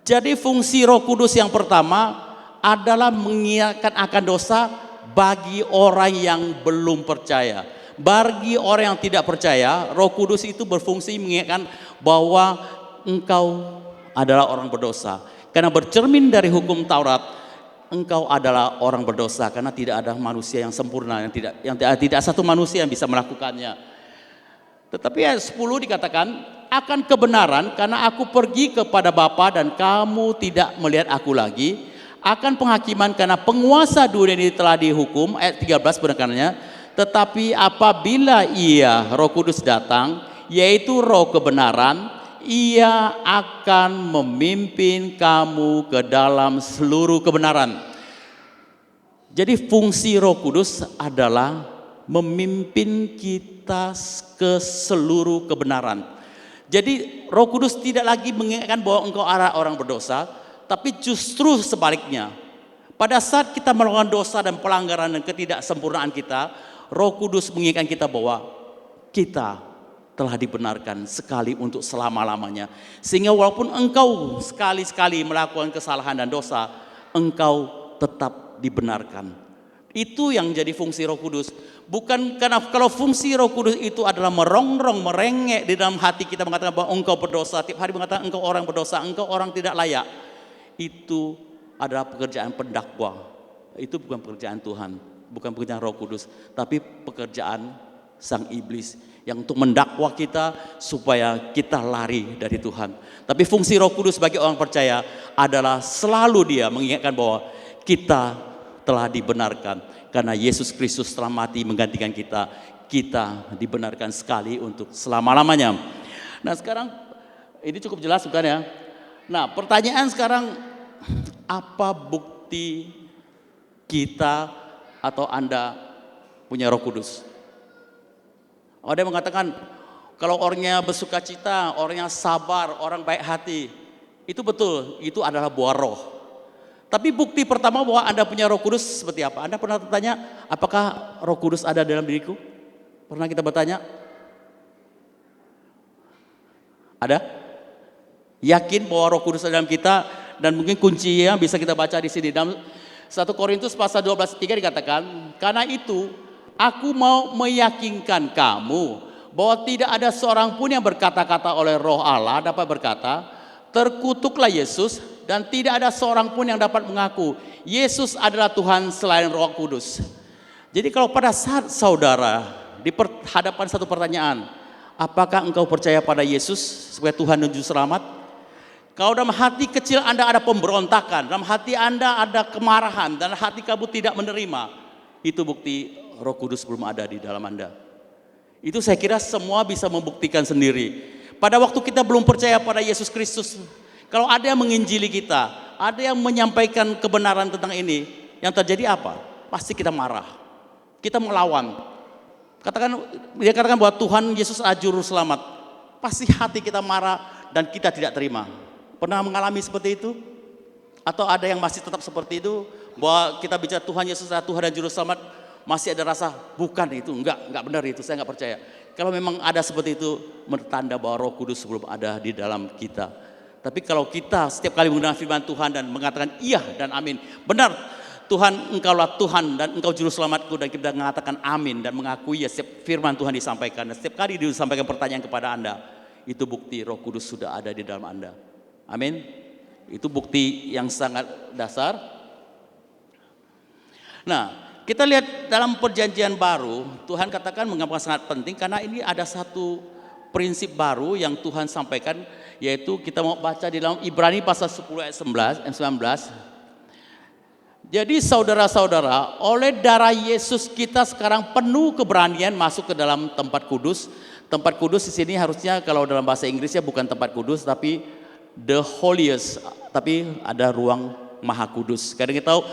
C: Jadi fungsi Roh Kudus yang pertama adalah mengingatkan akan dosa bagi orang yang belum percaya. Bagi orang yang tidak percaya, Roh Kudus itu berfungsi mengingatkan bahwa engkau adalah orang berdosa. Karena bercermin dari hukum Taurat, engkau adalah orang berdosa karena tidak ada manusia yang sempurna, yang tidak satu manusia yang bisa melakukannya. Tetapi ayat 10 dikatakan, akan kebenaran karena aku pergi kepada Bapa dan kamu tidak melihat aku lagi. Akan penghakiman karena penguasa dunia ini telah dihukum, ayat 13 penekanannya. Tetapi apabila ia, Roh Kudus datang, yaitu Roh kebenaran, ia akan memimpin kamu ke dalam seluruh kebenaran. Jadi fungsi Roh Kudus adalah memimpin kita ke seluruh kebenaran. Jadi Roh Kudus tidak lagi mengingatkan bahwa engkau adalah orang berdosa, tapi justru sebaliknya. Pada saat kita melakukan dosa dan pelanggaran dan ketidaksempurnaan kita, Roh Kudus mengingatkan kita bahwa kita telah dibenarkan sekali untuk selama-lamanya. Sehingga walaupun engkau sekali-sekali melakukan kesalahan dan dosa, engkau tetap dibenarkan. Itu yang jadi fungsi Roh Kudus. Bukan karena kalau fungsi Roh Kudus itu adalah merongrong, merengek di dalam hati kita mengatakan bahwa engkau berdosa, tiap hari mengatakan engkau orang berdosa, engkau orang tidak layak. Itu adalah pekerjaan pendakwa. Itu bukan pekerjaan Tuhan, bukan pekerjaan Roh Kudus, tapi pekerjaan sang iblis yang untuk mendakwa kita supaya kita lari dari Tuhan. Tapi fungsi Roh Kudus bagi orang percaya adalah selalu dia mengingatkan bahwa kita telah dibenarkan. Karena Yesus Kristus telah mati menggantikan kita, kita dibenarkan sekali untuk selama-lamanya. Nah sekarang ini cukup jelas bukan ya? Nah pertanyaan sekarang, apa bukti kita atau Anda punya Roh Kudus? Ada yang mengatakan, Kalau orangnya bersukacita, orangnya sabar, orang baik hati, itu betul, itu adalah buah roh. Tapi bukti pertama bahwa Anda punya Roh Kudus seperti apa? Anda pernah bertanya, apakah Roh Kudus ada dalam diriku? Pernah kita bertanya? Ada? Yakin bahwa Roh Kudus ada dalam kita, dan mungkin kuncinya bisa kita baca di sini. Dalam 1 Korintus pasal 12:3 dikatakan, karena itu aku mau meyakinkan kamu bahwa tidak ada seorang pun yang berkata-kata oleh Roh Allah dapat berkata, terkutuklah Yesus, dan tidak ada seorang pun yang dapat mengaku Yesus adalah Tuhan selain Roh Kudus. Jadi kalau pada saat saudara dihadapan satu pertanyaan, apakah engkau percaya pada Yesus sebagai Tuhan dan Juru Selamat? Kalau dalam hati kecil Anda ada pemberontakan, dalam hati Anda ada kemarahan, dan hati kamu tidak menerima, itu bukti Roh Kudus belum ada di dalam Anda. Itu saya kira semua bisa membuktikan sendiri. Pada waktu kita belum percaya pada Yesus Kristus, kalau ada yang menginjili kita, ada yang menyampaikan kebenaran tentang ini, yang terjadi apa? Pasti kita marah, kita melawan. Dia katakan bahwa Tuhan Yesus adalah Juru Selamat. Pasti hati kita marah dan kita tidak terima. Pernah mengalami seperti itu? Atau ada yang masih tetap seperti itu? Bahwa kita bicara Tuhan Yesus adalah Tuhan dan Juru Selamat, masih ada rasa bukan itu, enggak benar itu, saya enggak percaya. Kalau memang ada seperti itu, bertanda bahwa Roh Kudus belum ada di dalam kita. Tapi kalau kita setiap kali menggunakan firman Tuhan dan mengatakan iya dan amin, benar Tuhan engkaulah Tuhan dan engkau Juru Selamatku, dan kita mengatakan amin dan mengakui ya setiap firman Tuhan disampaikan, dan setiap kali disampaikan pertanyaan kepada Anda, itu bukti Roh Kudus sudah ada di dalam Anda. Amin. Itu bukti yang sangat dasar. Nah, kita lihat dalam perjanjian baru, Tuhan katakan mengapa sangat penting, karena ini ada satu prinsip baru yang Tuhan sampaikan, yaitu kita mau baca di dalam Ibrani pasal 10 ayat 19. Jadi saudara-saudara, oleh darah Yesus kita sekarang penuh keberanian masuk ke dalam tempat kudus. Tempat kudus di sini harusnya kalau dalam bahasa Inggrisnya bukan tempat kudus, tapi the holiest, tapi ada ruang maha kudus. Karena kita tahu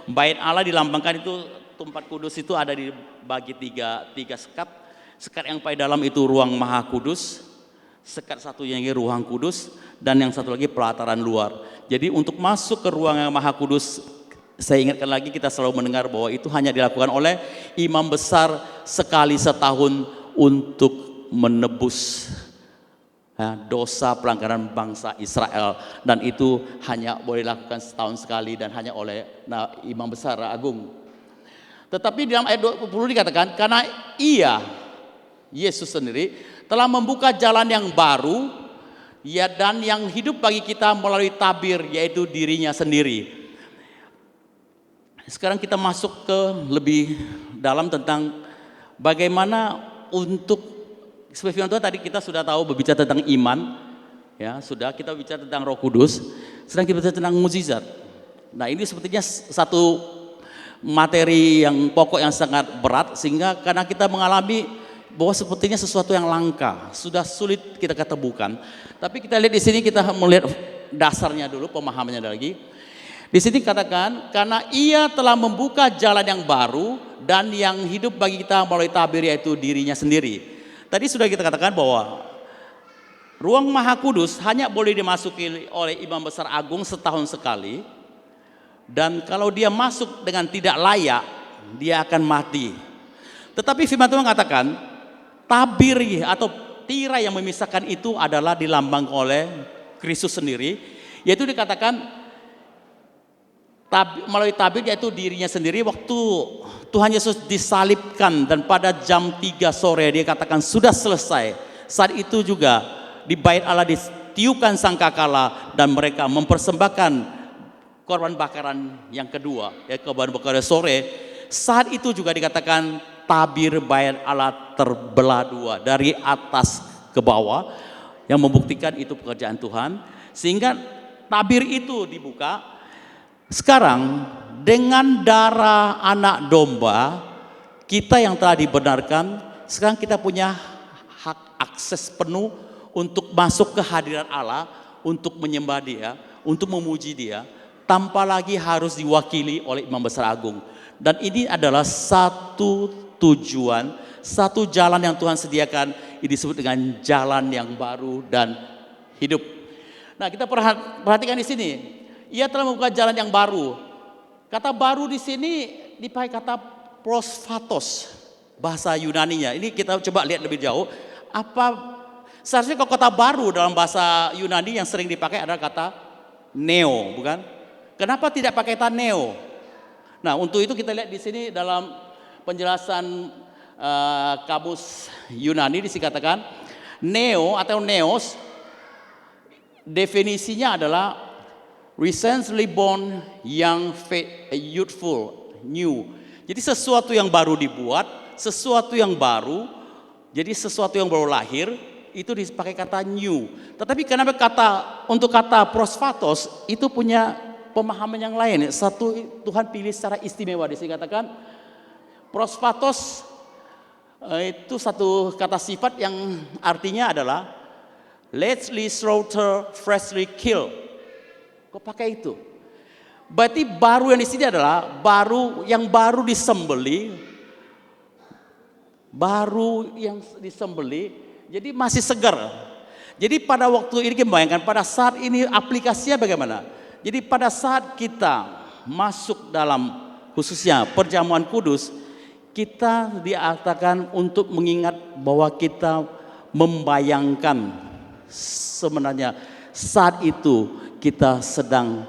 C: bait Allah dilambangkan itu, tempat kudus itu ada dibagi tiga sekat. Sekat yang paling dalam itu ruang maha kudus, sekat satunya ini ruang kudus, dan yang satu lagi pelataran luar. Jadi untuk masuk ke ruang yang maha kudus, saya ingatkan lagi, kita selalu mendengar bahwa itu hanya dilakukan oleh imam besar sekali setahun untuk menebus dosa pelanggaran bangsa Israel, dan itu hanya boleh dilakukan setahun sekali dan hanya oleh imam besar agung. Tetapi di dalam ayat 20 dikatakan, karena ia, Yesus sendiri, telah membuka jalan yang baru, ya, dan yang hidup bagi kita melalui tabir, yaitu dirinya sendiri. Sekarang kita masuk ke lebih dalam tentang bagaimana untuk, seperti firman Tuhan tadi kita sudah tahu berbicara tentang iman, ya sudah, kita bicara tentang Roh Kudus, sedang kita bicara tentang mukjizat. Nah ini sepertinya satu materi yang pokok yang sangat berat, sehingga karena kita mengalami bahwa sepertinya sesuatu yang langka, sudah sulit kita ketemukan. Tapi kita lihat di sini, kita melihat dasarnya dulu, pemahamannya lagi. Di sini katakan, karena ia telah membuka jalan yang baru dan yang hidup bagi kita melalui tabir, yaitu dirinya sendiri. Tadi sudah kita katakan bahwa ruang maha kudus hanya boleh dimasuki oleh imam besar agung setahun sekali. Dan kalau dia masuk dengan tidak layak, dia akan mati. Tetapi firman Tuhan mengatakan, tabir atau tirai yang memisahkan itu adalah dilambangkan oleh Kristus sendiri, yaitu dikatakan melalui tabir, yaitu dirinya sendiri. Waktu Tuhan Yesus disalibkan dan pada jam 3 sore dia katakan sudah selesai, saat itu juga di bait Allah ditiupkan sangkakala dan mereka mempersembahkan korban bakaran yang kedua, ya, korban bakaran sore. Saat itu juga dikatakan tabir bait Allah terbelah dua dari atas ke bawah, yang membuktikan itu pekerjaan Tuhan, sehingga tabir itu dibuka. Sekarang dengan darah anak domba, kita yang telah dibenarkan, sekarang kita punya hak akses penuh untuk masuk ke hadirat Allah, untuk menyembah Dia, untuk memuji Dia, tanpa lagi harus diwakili oleh imam besar agung. Dan ini adalah satu tujuan, satu jalan yang Tuhan sediakan, ini disebut dengan jalan yang baru dan hidup. Nah, kita perhatikan di sini. Ia telah membuka jalan yang baru. Kata baru di sini dipakai kata prosfatos, bahasa Yunaninya. Ini kita coba lihat lebih jauh. Seharusnya kalau kata baru dalam bahasa Yunani yang sering dipakai adalah kata neo, bukan? Kenapa tidak pakai kata neo? Nah, untuk itu kita lihat di sini dalam penjelasan kamus Yunani dikatakan neo atau neos definisinya adalah recently born, young, youthful, new. Jadi sesuatu yang baru dibuat, sesuatu yang baru, jadi sesuatu yang baru lahir, itu dipakai kata new. Tetapi kenapa untuk kata prosfatos itu punya pemahaman yang lain. Satu, Tuhan pilih secara istimewa. Di sini katakan prosfatos itu satu kata sifat yang artinya adalah lately slaughter, freshly kill. Kok pakai itu? Berarti baru yang di sini adalah baru disembeli, jadi masih segar. Jadi pada waktu ini kita bayangkan pada saat ini aplikasinya bagaimana? Jadi pada saat kita masuk dalam khususnya perjamuan kudus, kita diarahkan untuk mengingat bahwa kita membayangkan sebenarnya saat itu kita sedang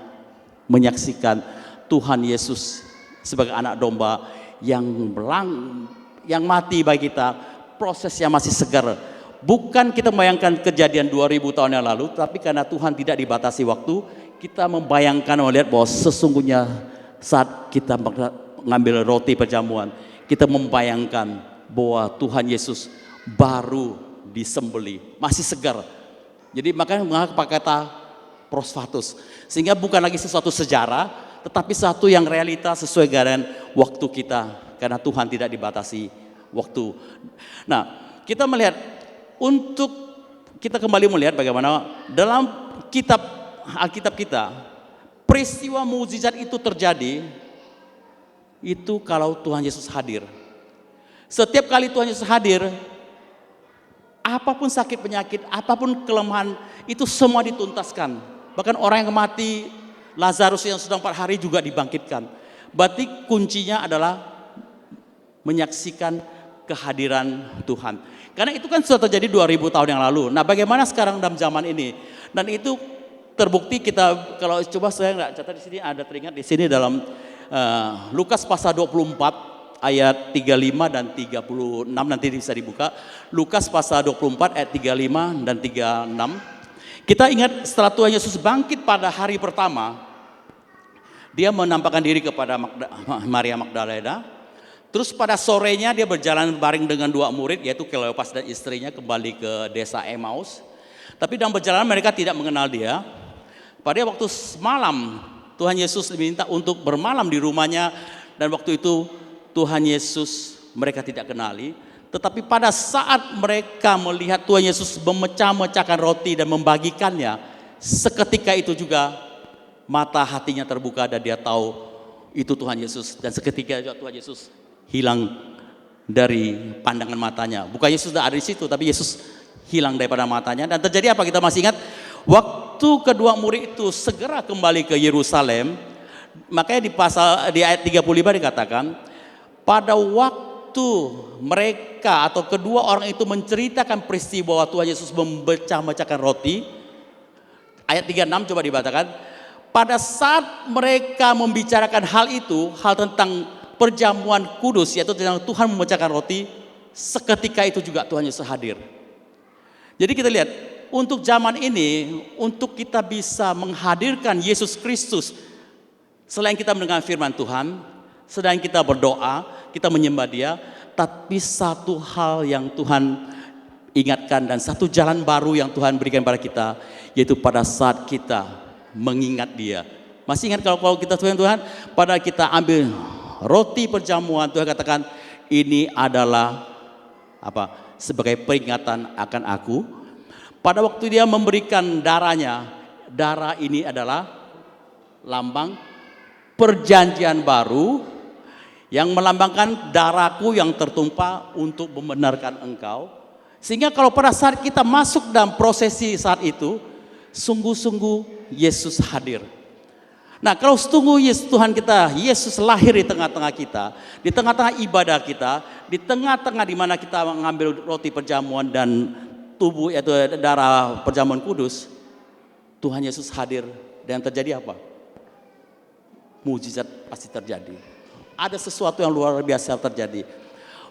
C: menyaksikan Tuhan Yesus sebagai anak domba yang mati bagi kita, prosesnya masih segar. Bukan kita membayangkan kejadian 2000 tahun yang lalu, tapi karena Tuhan tidak dibatasi waktu, kita membayangkan, melihat bahwa sesungguhnya saat kita mengambil roti perjamuan, kita membayangkan bahwa Tuhan Yesus baru disembeli, masih segar. Jadi makanya mengapa pakai kata prosfatus, sehingga bukan lagi sesuatu sejarah, tetapi satu yang realita sesuai dengan waktu kita, karena Tuhan tidak dibatasi waktu. Nah, kita melihat, untuk kita kembali melihat bagaimana dalam Alkitab kita, peristiwa mukjizat itu terjadi, itu kalau Tuhan Yesus hadir. Setiap kali Tuhan Yesus hadir, apapun sakit penyakit, apapun kelemahan, itu semua dituntaskan. Bahkan orang yang mati, Lazarus yang sudah 4 hari juga dibangkitkan. Berarti kuncinya adalah menyaksikan kehadiran Tuhan. Karena itu kan sudah terjadi 2000 tahun yang lalu. Nah, bagaimana sekarang dalam zaman ini? Dan itu terbukti kita, kalau coba saya nggak catat di sini, ada teringat di sini dalam Lukas pasal 24 ayat 35 dan 36, nanti bisa dibuka. Lukas pasal 24 ayat 35 dan 36. Kita ingat setelah Tuhan Yesus bangkit pada hari pertama, dia menampakkan diri kepada Maria Magdalena. Terus pada sorenya dia berjalan bareng dengan 2 murid, yaitu Kleopas dan istrinya, kembali ke desa Emmaus. Tapi dalam perjalanan mereka tidak mengenal dia. Pada waktu malam, Tuhan Yesus diminta untuk bermalam di rumahnya, dan waktu itu Tuhan Yesus mereka tidak kenali. Tetapi pada saat mereka melihat Tuhan Yesus memecah-mecahkan roti dan membagikannya, seketika itu juga mata hatinya terbuka dan dia tahu itu Tuhan Yesus. Dan seketika Tuhan Yesus hilang dari pandangan matanya. Bukan Yesus sudah ada di situ, tapi Yesus hilang daripada matanya. Dan terjadi apa? Kita masih ingat, waktu kedua murid itu segera kembali ke Yerusalem. Makanya di ayat 35 dikatakan, pada waktu mereka atau kedua orang itu menceritakan peristiwa Tuhan Yesus memecah-mecahkan roti, ayat 36 coba dibacakan. Pada saat mereka membicarakan hal itu, hal tentang perjamuan kudus, yaitu tentang Tuhan memecahkan roti, seketika itu juga Tuhan Yesus hadir. Jadi kita lihat, untuk zaman ini, untuk kita bisa menghadirkan Yesus Kristus, selain kita mendengar firman Tuhan, selain kita berdoa, kita menyembah Dia, tapi satu hal yang Tuhan ingatkan dan satu jalan baru yang Tuhan berikan pada kita, yaitu pada saat kita mengingat Dia. Masih ingat kalau kita Tuhan, pada kita ambil roti perjamuan, Tuhan katakan, ini adalah apa? Sebagai peringatan akan aku. Pada waktu Dia memberikan darahnya, darah ini adalah lambang perjanjian baru yang melambangkan darahku yang tertumpah untuk membenarkan engkau. Sehingga kalau pada saat kita masuk dalam prosesi saat itu, sungguh-sungguh Yesus hadir. Nah, kalau sungguh Tuhan kita, Yesus lahir di tengah-tengah kita, di tengah-tengah ibadah kita, di tengah-tengah di mana kita mengambil roti perjamuan dan tubuh yaitu darah perjamuan kudus, Tuhan Yesus hadir dan terjadi apa? Mujizat pasti terjadi. Ada sesuatu yang luar biasa terjadi.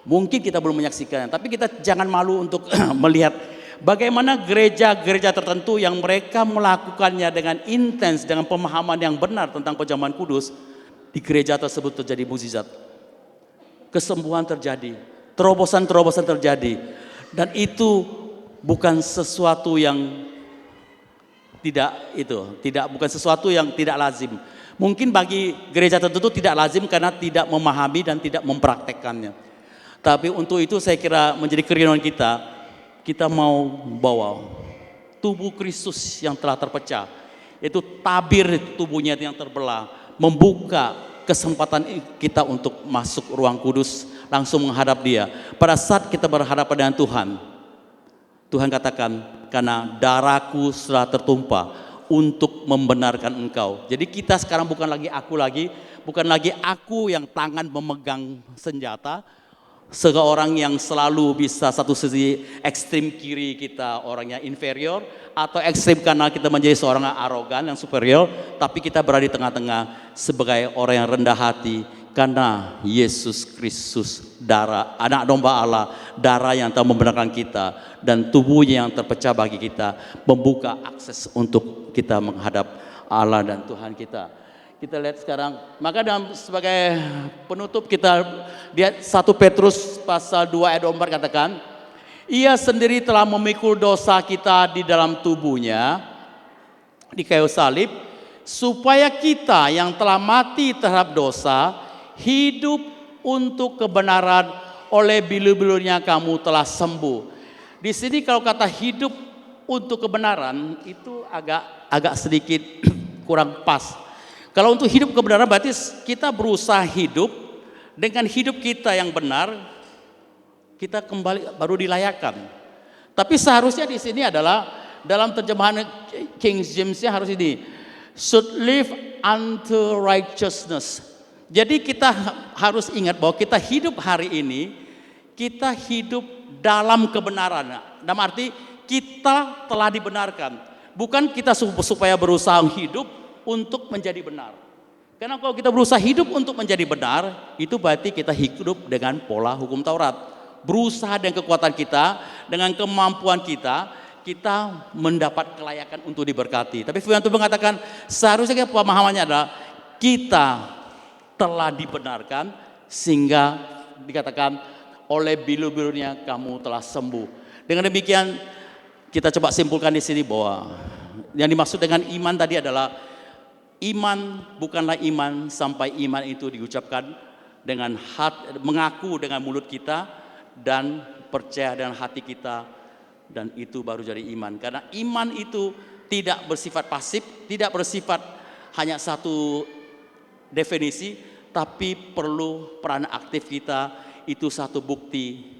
C: Mungkin kita belum menyaksikannya, tapi kita jangan malu untuk melihat bagaimana gereja-gereja tertentu yang mereka melakukannya dengan intens, dengan pemahaman yang benar tentang perjamuan kudus. Di gereja tersebut terjadi mujizat. Kesembuhan terjadi, terobosan-terobosan terjadi. Dan itu bukan sesuatu yang bukan sesuatu yang tidak lazim. Mungkin bagi gereja tertentu tidak lazim karena tidak memahami dan tidak mempraktekkannya. Tapi untuk itu saya kira menjadi kerinduan kita mau bawa tubuh Kristus yang telah terpecah, yaitu tabir tubuhnya yang terbelah, membuka kesempatan kita untuk masuk ruang kudus, langsung menghadap Dia. Pada saat kita berhadapan dengan Tuhan, Tuhan katakan, karena darahku telah tertumpah untuk membenarkan engkau. Jadi kita sekarang bukan lagi aku yang tangan memegang senjata, seorang yang selalu bisa satu sisi ekstrim kiri kita orangnya inferior, atau ekstrim kanan kita menjadi seorang yang arogan, yang superior, tapi kita berada di tengah-tengah sebagai orang yang rendah hati, karena Yesus Kristus, darah anak domba Allah, darah yang telah membenarkan kita, dan tubuhnya yang terpecah bagi kita, membuka akses untuk kita menghadap Allah dan Tuhan kita. Kita lihat sekarang, maka sebagai penutup kita lihat 1 Petrus pasal 2 ayat 4 katakan, Ia sendiri telah memikul dosa kita di dalam tubuhnya di kayu salib, supaya kita yang telah mati terhadap dosa hidup untuk kebenaran, oleh bilu-bilunya kamu telah sembuh. Di sini kalau kata hidup untuk kebenaran itu agak sedikit kurang pas. Kalau untuk hidup kebenaran berarti kita berusaha hidup dengan hidup kita yang benar, kita kembali baru dilayakkan. Tapi seharusnya di sini adalah dalam terjemahan King James-nya harus ini, should live unto righteousness. Jadi kita harus ingat bahwa kita hidup hari ini, kita hidup dalam kebenaran. Dalam arti kita telah dibenarkan. Bukan kita supaya berusaha hidup untuk menjadi benar. Karena kalau kita berusaha hidup untuk menjadi benar, itu berarti kita hidup dengan pola hukum Taurat. Berusaha dengan kekuatan kita, dengan kemampuan kita mendapat kelayakan untuk diberkati. Tapi firman Tuhan mengatakan seharusnya pemahamannya adalah kita telah dibenarkan, sehingga dikatakan oleh bilu-bilunya kamu telah sembuh. Dengan demikian kita coba simpulkan di sini bahwa yang dimaksud dengan iman tadi adalah iman bukanlah iman sampai iman itu diucapkan dengan hati, mengaku dengan mulut kita dan percaya dengan hati kita, dan itu baru jadi iman. Karena iman itu tidak bersifat pasif, tidak bersifat hanya satu definisi, tapi perlu peran aktif kita. Itu satu bukti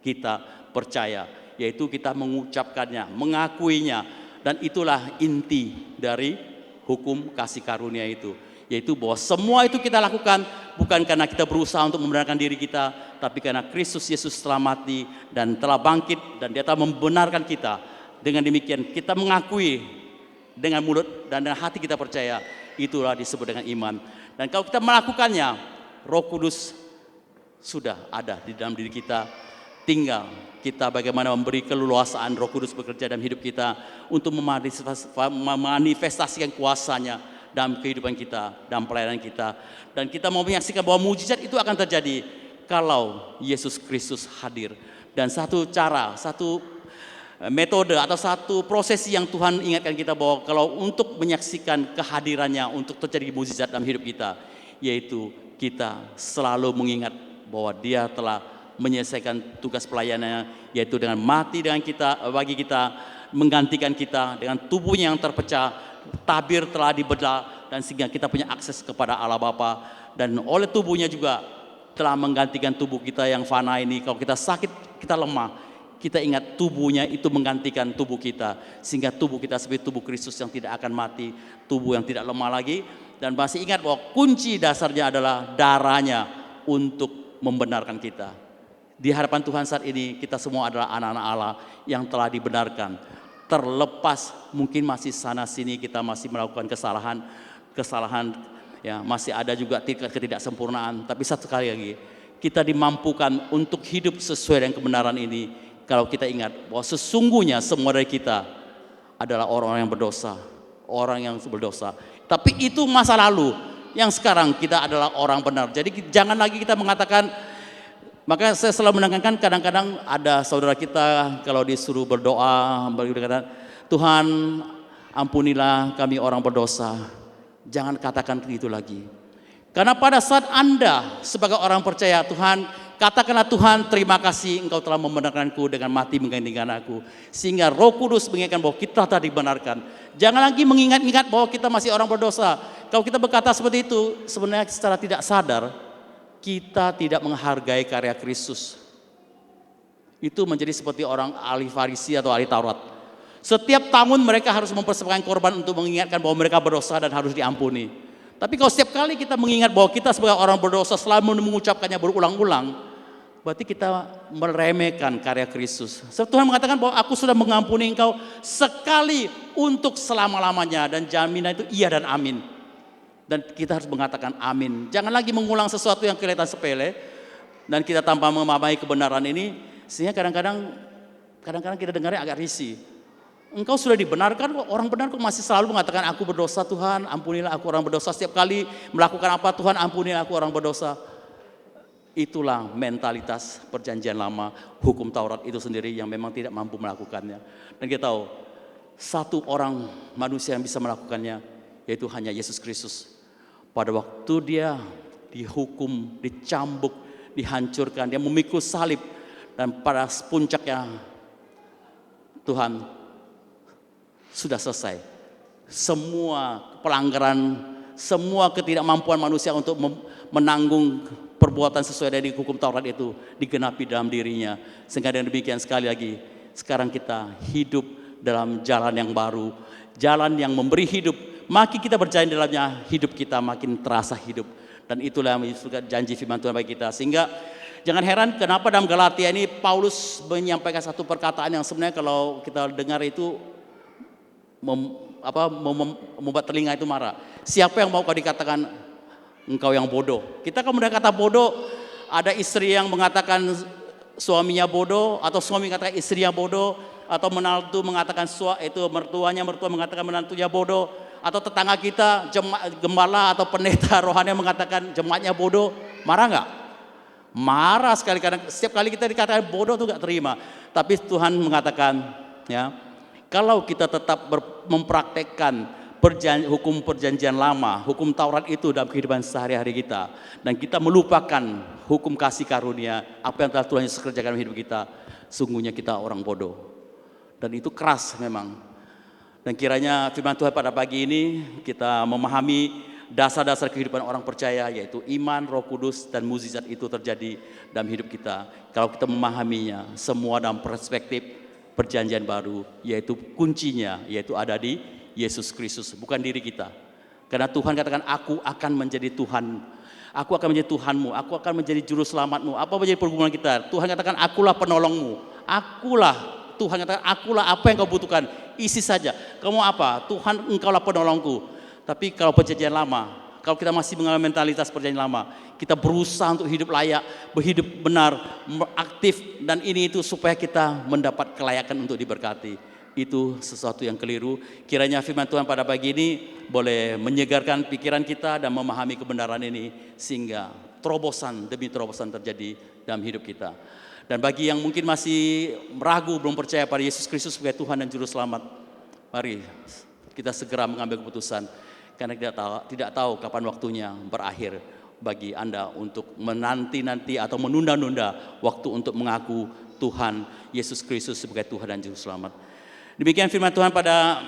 C: kita percaya, yaitu kita mengucapkannya, mengakuinya, dan itulah inti dari hukum kasih karunia itu, yaitu bahwa semua itu kita lakukan bukan karena kita berusaha untuk membenarkan diri kita, tapi karena Kristus Yesus telah mati dan telah bangkit dan Dia telah membenarkan kita. Dengan demikian kita mengakui dengan mulut dan dengan hati kita percaya, itulah disebut dengan iman. Dan kalau kita melakukannya, Roh Kudus sudah ada di dalam diri kita. Tinggal kita bagaimana memberi keleluasaan Roh Kudus bekerja dalam hidup kita untuk memanifestasikan kuasanya dalam kehidupan kita, dalam pelayanan kita. Dan kita mau menyaksikan bahwa mujizat itu akan terjadi kalau Yesus Kristus hadir. Dan satu metode atau satu prosesi yang Tuhan ingatkan kita bahwa kalau untuk menyaksikan kehadirannya, untuk terjadi mujizat dalam hidup kita, yaitu kita selalu mengingat bahwa Dia telah menyelesaikan tugas pelayanannya, yaitu dengan mati dengan kita, bagi kita, menggantikan kita dengan tubuhnya yang terpecah, tabir telah dibelah, dan sehingga kita punya akses kepada Allah Bapa. Dan oleh tubuhnya juga telah menggantikan tubuh kita yang fana ini. Kalau kita sakit, kita lemah, kita ingat tubuhnya itu menggantikan tubuh kita. Sehingga tubuh kita seperti tubuh Kristus yang tidak akan mati, tubuh yang tidak lemah lagi. Dan masih ingat bahwa kunci dasarnya adalah darahnya untuk membenarkan kita. Di hadapan Tuhan saat ini kita semua adalah anak-anak Allah yang telah dibenarkan. Terlepas mungkin masih sana sini kita masih melakukan kesalahan ya, masih ada juga tingkat ketidaksempurnaan. Tapi satu kali lagi, kita dimampukan untuk hidup sesuai dengan kebenaran ini. Kalau kita ingat bahwa sesungguhnya semua dari kita adalah orang-orang yang berdosa. Orang yang berdosa. Tapi itu masa lalu. Yang sekarang kita adalah orang benar. Jadi jangan lagi kita mengatakan, maka saya selalu menekankan, kadang-kadang ada saudara kita kalau disuruh berdoa, berkata, Tuhan ampunilah kami orang berdosa. Jangan katakan itu lagi. Karena pada saat Anda sebagai orang percaya, Tuhan, katakanlah, Tuhan terima kasih Engkau telah membenarkanku dengan mati menggantikan aku. Sehingga Roh Kudus mengingatkan bahwa kita telah dibenarkan. Jangan lagi mengingat-ingat bahwa kita masih orang berdosa. Kalau kita berkata seperti itu, sebenarnya secara tidak sadar, kita tidak menghargai karya Kristus. Itu menjadi seperti orang ahli Farisi atau ahli Taurat. Setiap tahun mereka harus mempersembahkan korban untuk mengingatkan bahwa mereka berdosa dan harus diampuni. Tapi kalau setiap kali kita mengingat bahwa kita sebagai orang berdosa selalu mengucapkannya berulang-ulang, berarti kita meremehkan karya Kristus. Tuhan mengatakan bahwa aku sudah mengampuni engkau sekali untuk selama-lamanya, dan jaminan itu iya dan amin. Dan kita harus mengatakan amin. Jangan lagi mengulang sesuatu yang kelihatan sepele dan kita tanpa memahami kebenaran ini, sehingga kadang-kadang kita dengarnya agak risih. Engkau sudah dibenarkan kok, orang benar kok masih selalu mengatakan aku berdosa, Tuhan ampunilah aku orang berdosa. Setiap kali melakukan apa, Tuhan ampunilah aku orang berdosa. Itulah mentalitas perjanjian lama, hukum Taurat itu sendiri yang memang tidak mampu melakukannya. Dan kita tahu satu orang manusia yang bisa melakukannya, yaitu hanya Yesus Kristus. Pada waktu dia dihukum, dicambuk, dihancurkan, dia memikul salib, dan pada puncaknya Tuhan sudah selesai. Semua pelanggaran, semua ketidakmampuan manusia untuk menanggung perbuatan sesuai dari hukum Taurat itu digenapi dalam dirinya. Sehingga dengan demikian sekali lagi, sekarang kita hidup dalam jalan yang baru, jalan yang memberi hidup. Makin kita berjalan dalamnya, hidup kita makin terasa hidup. Dan itulah yang janji firman Tuhan bagi kita. Sehingga jangan heran kenapa dalam Galatia ini Paulus menyampaikan satu perkataan yang sebenarnya kalau kita dengar itu membuat telinga itu marah. Siapa yang mau kau dikatakan engkau yang bodoh? Kita kalau mendengar kata bodoh, ada istri yang mengatakan suaminya bodoh, atau suami mengatakan istrinya bodoh, atau menantu mengatakan mertua mengatakan menantunya bodoh, atau tetangga kita gembala atau pendeta rohani mengatakan jemaatnya bodoh. Marah nggak? Marah sekali. Kadang setiap kali kita dikatakan bodoh tuh nggak terima. Tapi Tuhan mengatakan, ya, kalau kita tetap mempraktekkan hukum perjanjian lama, hukum Taurat itu dalam kehidupan sehari-hari kita, dan kita melupakan hukum kasih karunia, apa yang telah Tuhan Yesus kerjakan dalam hidup kita, sungguhnya kita orang bodoh. Dan itu keras memang. Dan kiranya firman Tuhan pada pagi ini kita memahami dasar-dasar kehidupan orang percaya, yaitu iman, Roh Kudus, dan mukjizat itu terjadi dalam hidup kita. Kalau kita memahaminya semua dalam perspektif perjanjian baru, yaitu kuncinya yaitu ada di Yesus Kristus, bukan diri kita. Karena Tuhan katakan, aku akan menjadi Tuhan, aku akan menjadi Tuhanmu, aku akan menjadi juru selamatmu. Apa menjadi pergumulan kita? Tuhan katakan, akulah penolongmu, Tuhan katakan, akulah apa yang kau butuhkan, isi saja. Kamu apa? Tuhan, engkaulah penolongku. Tapi kalau perjanjian lama, kalau kita masih mengalami mentalitas perjanjian lama, kita berusaha untuk hidup layak, berhidup benar, aktif, dan ini itu supaya kita mendapat kelayakan untuk diberkati. Itu sesuatu yang keliru. Kiranya firman Tuhan pada pagi ini boleh menyegarkan pikiran kita dan memahami kebenaran ini, sehingga terobosan demi terobosan terjadi dalam hidup kita. Dan bagi yang mungkin masih ragu, belum percaya pada Yesus Kristus sebagai Tuhan dan Juru Selamat, mari kita segera mengambil keputusan. Karena tidak tahu kapan waktunya berakhir bagi Anda untuk menanti-nanti atau menunda-nunda waktu untuk mengaku Tuhan Yesus Kristus sebagai Tuhan dan Juru Selamat. Demikian firman Tuhan pada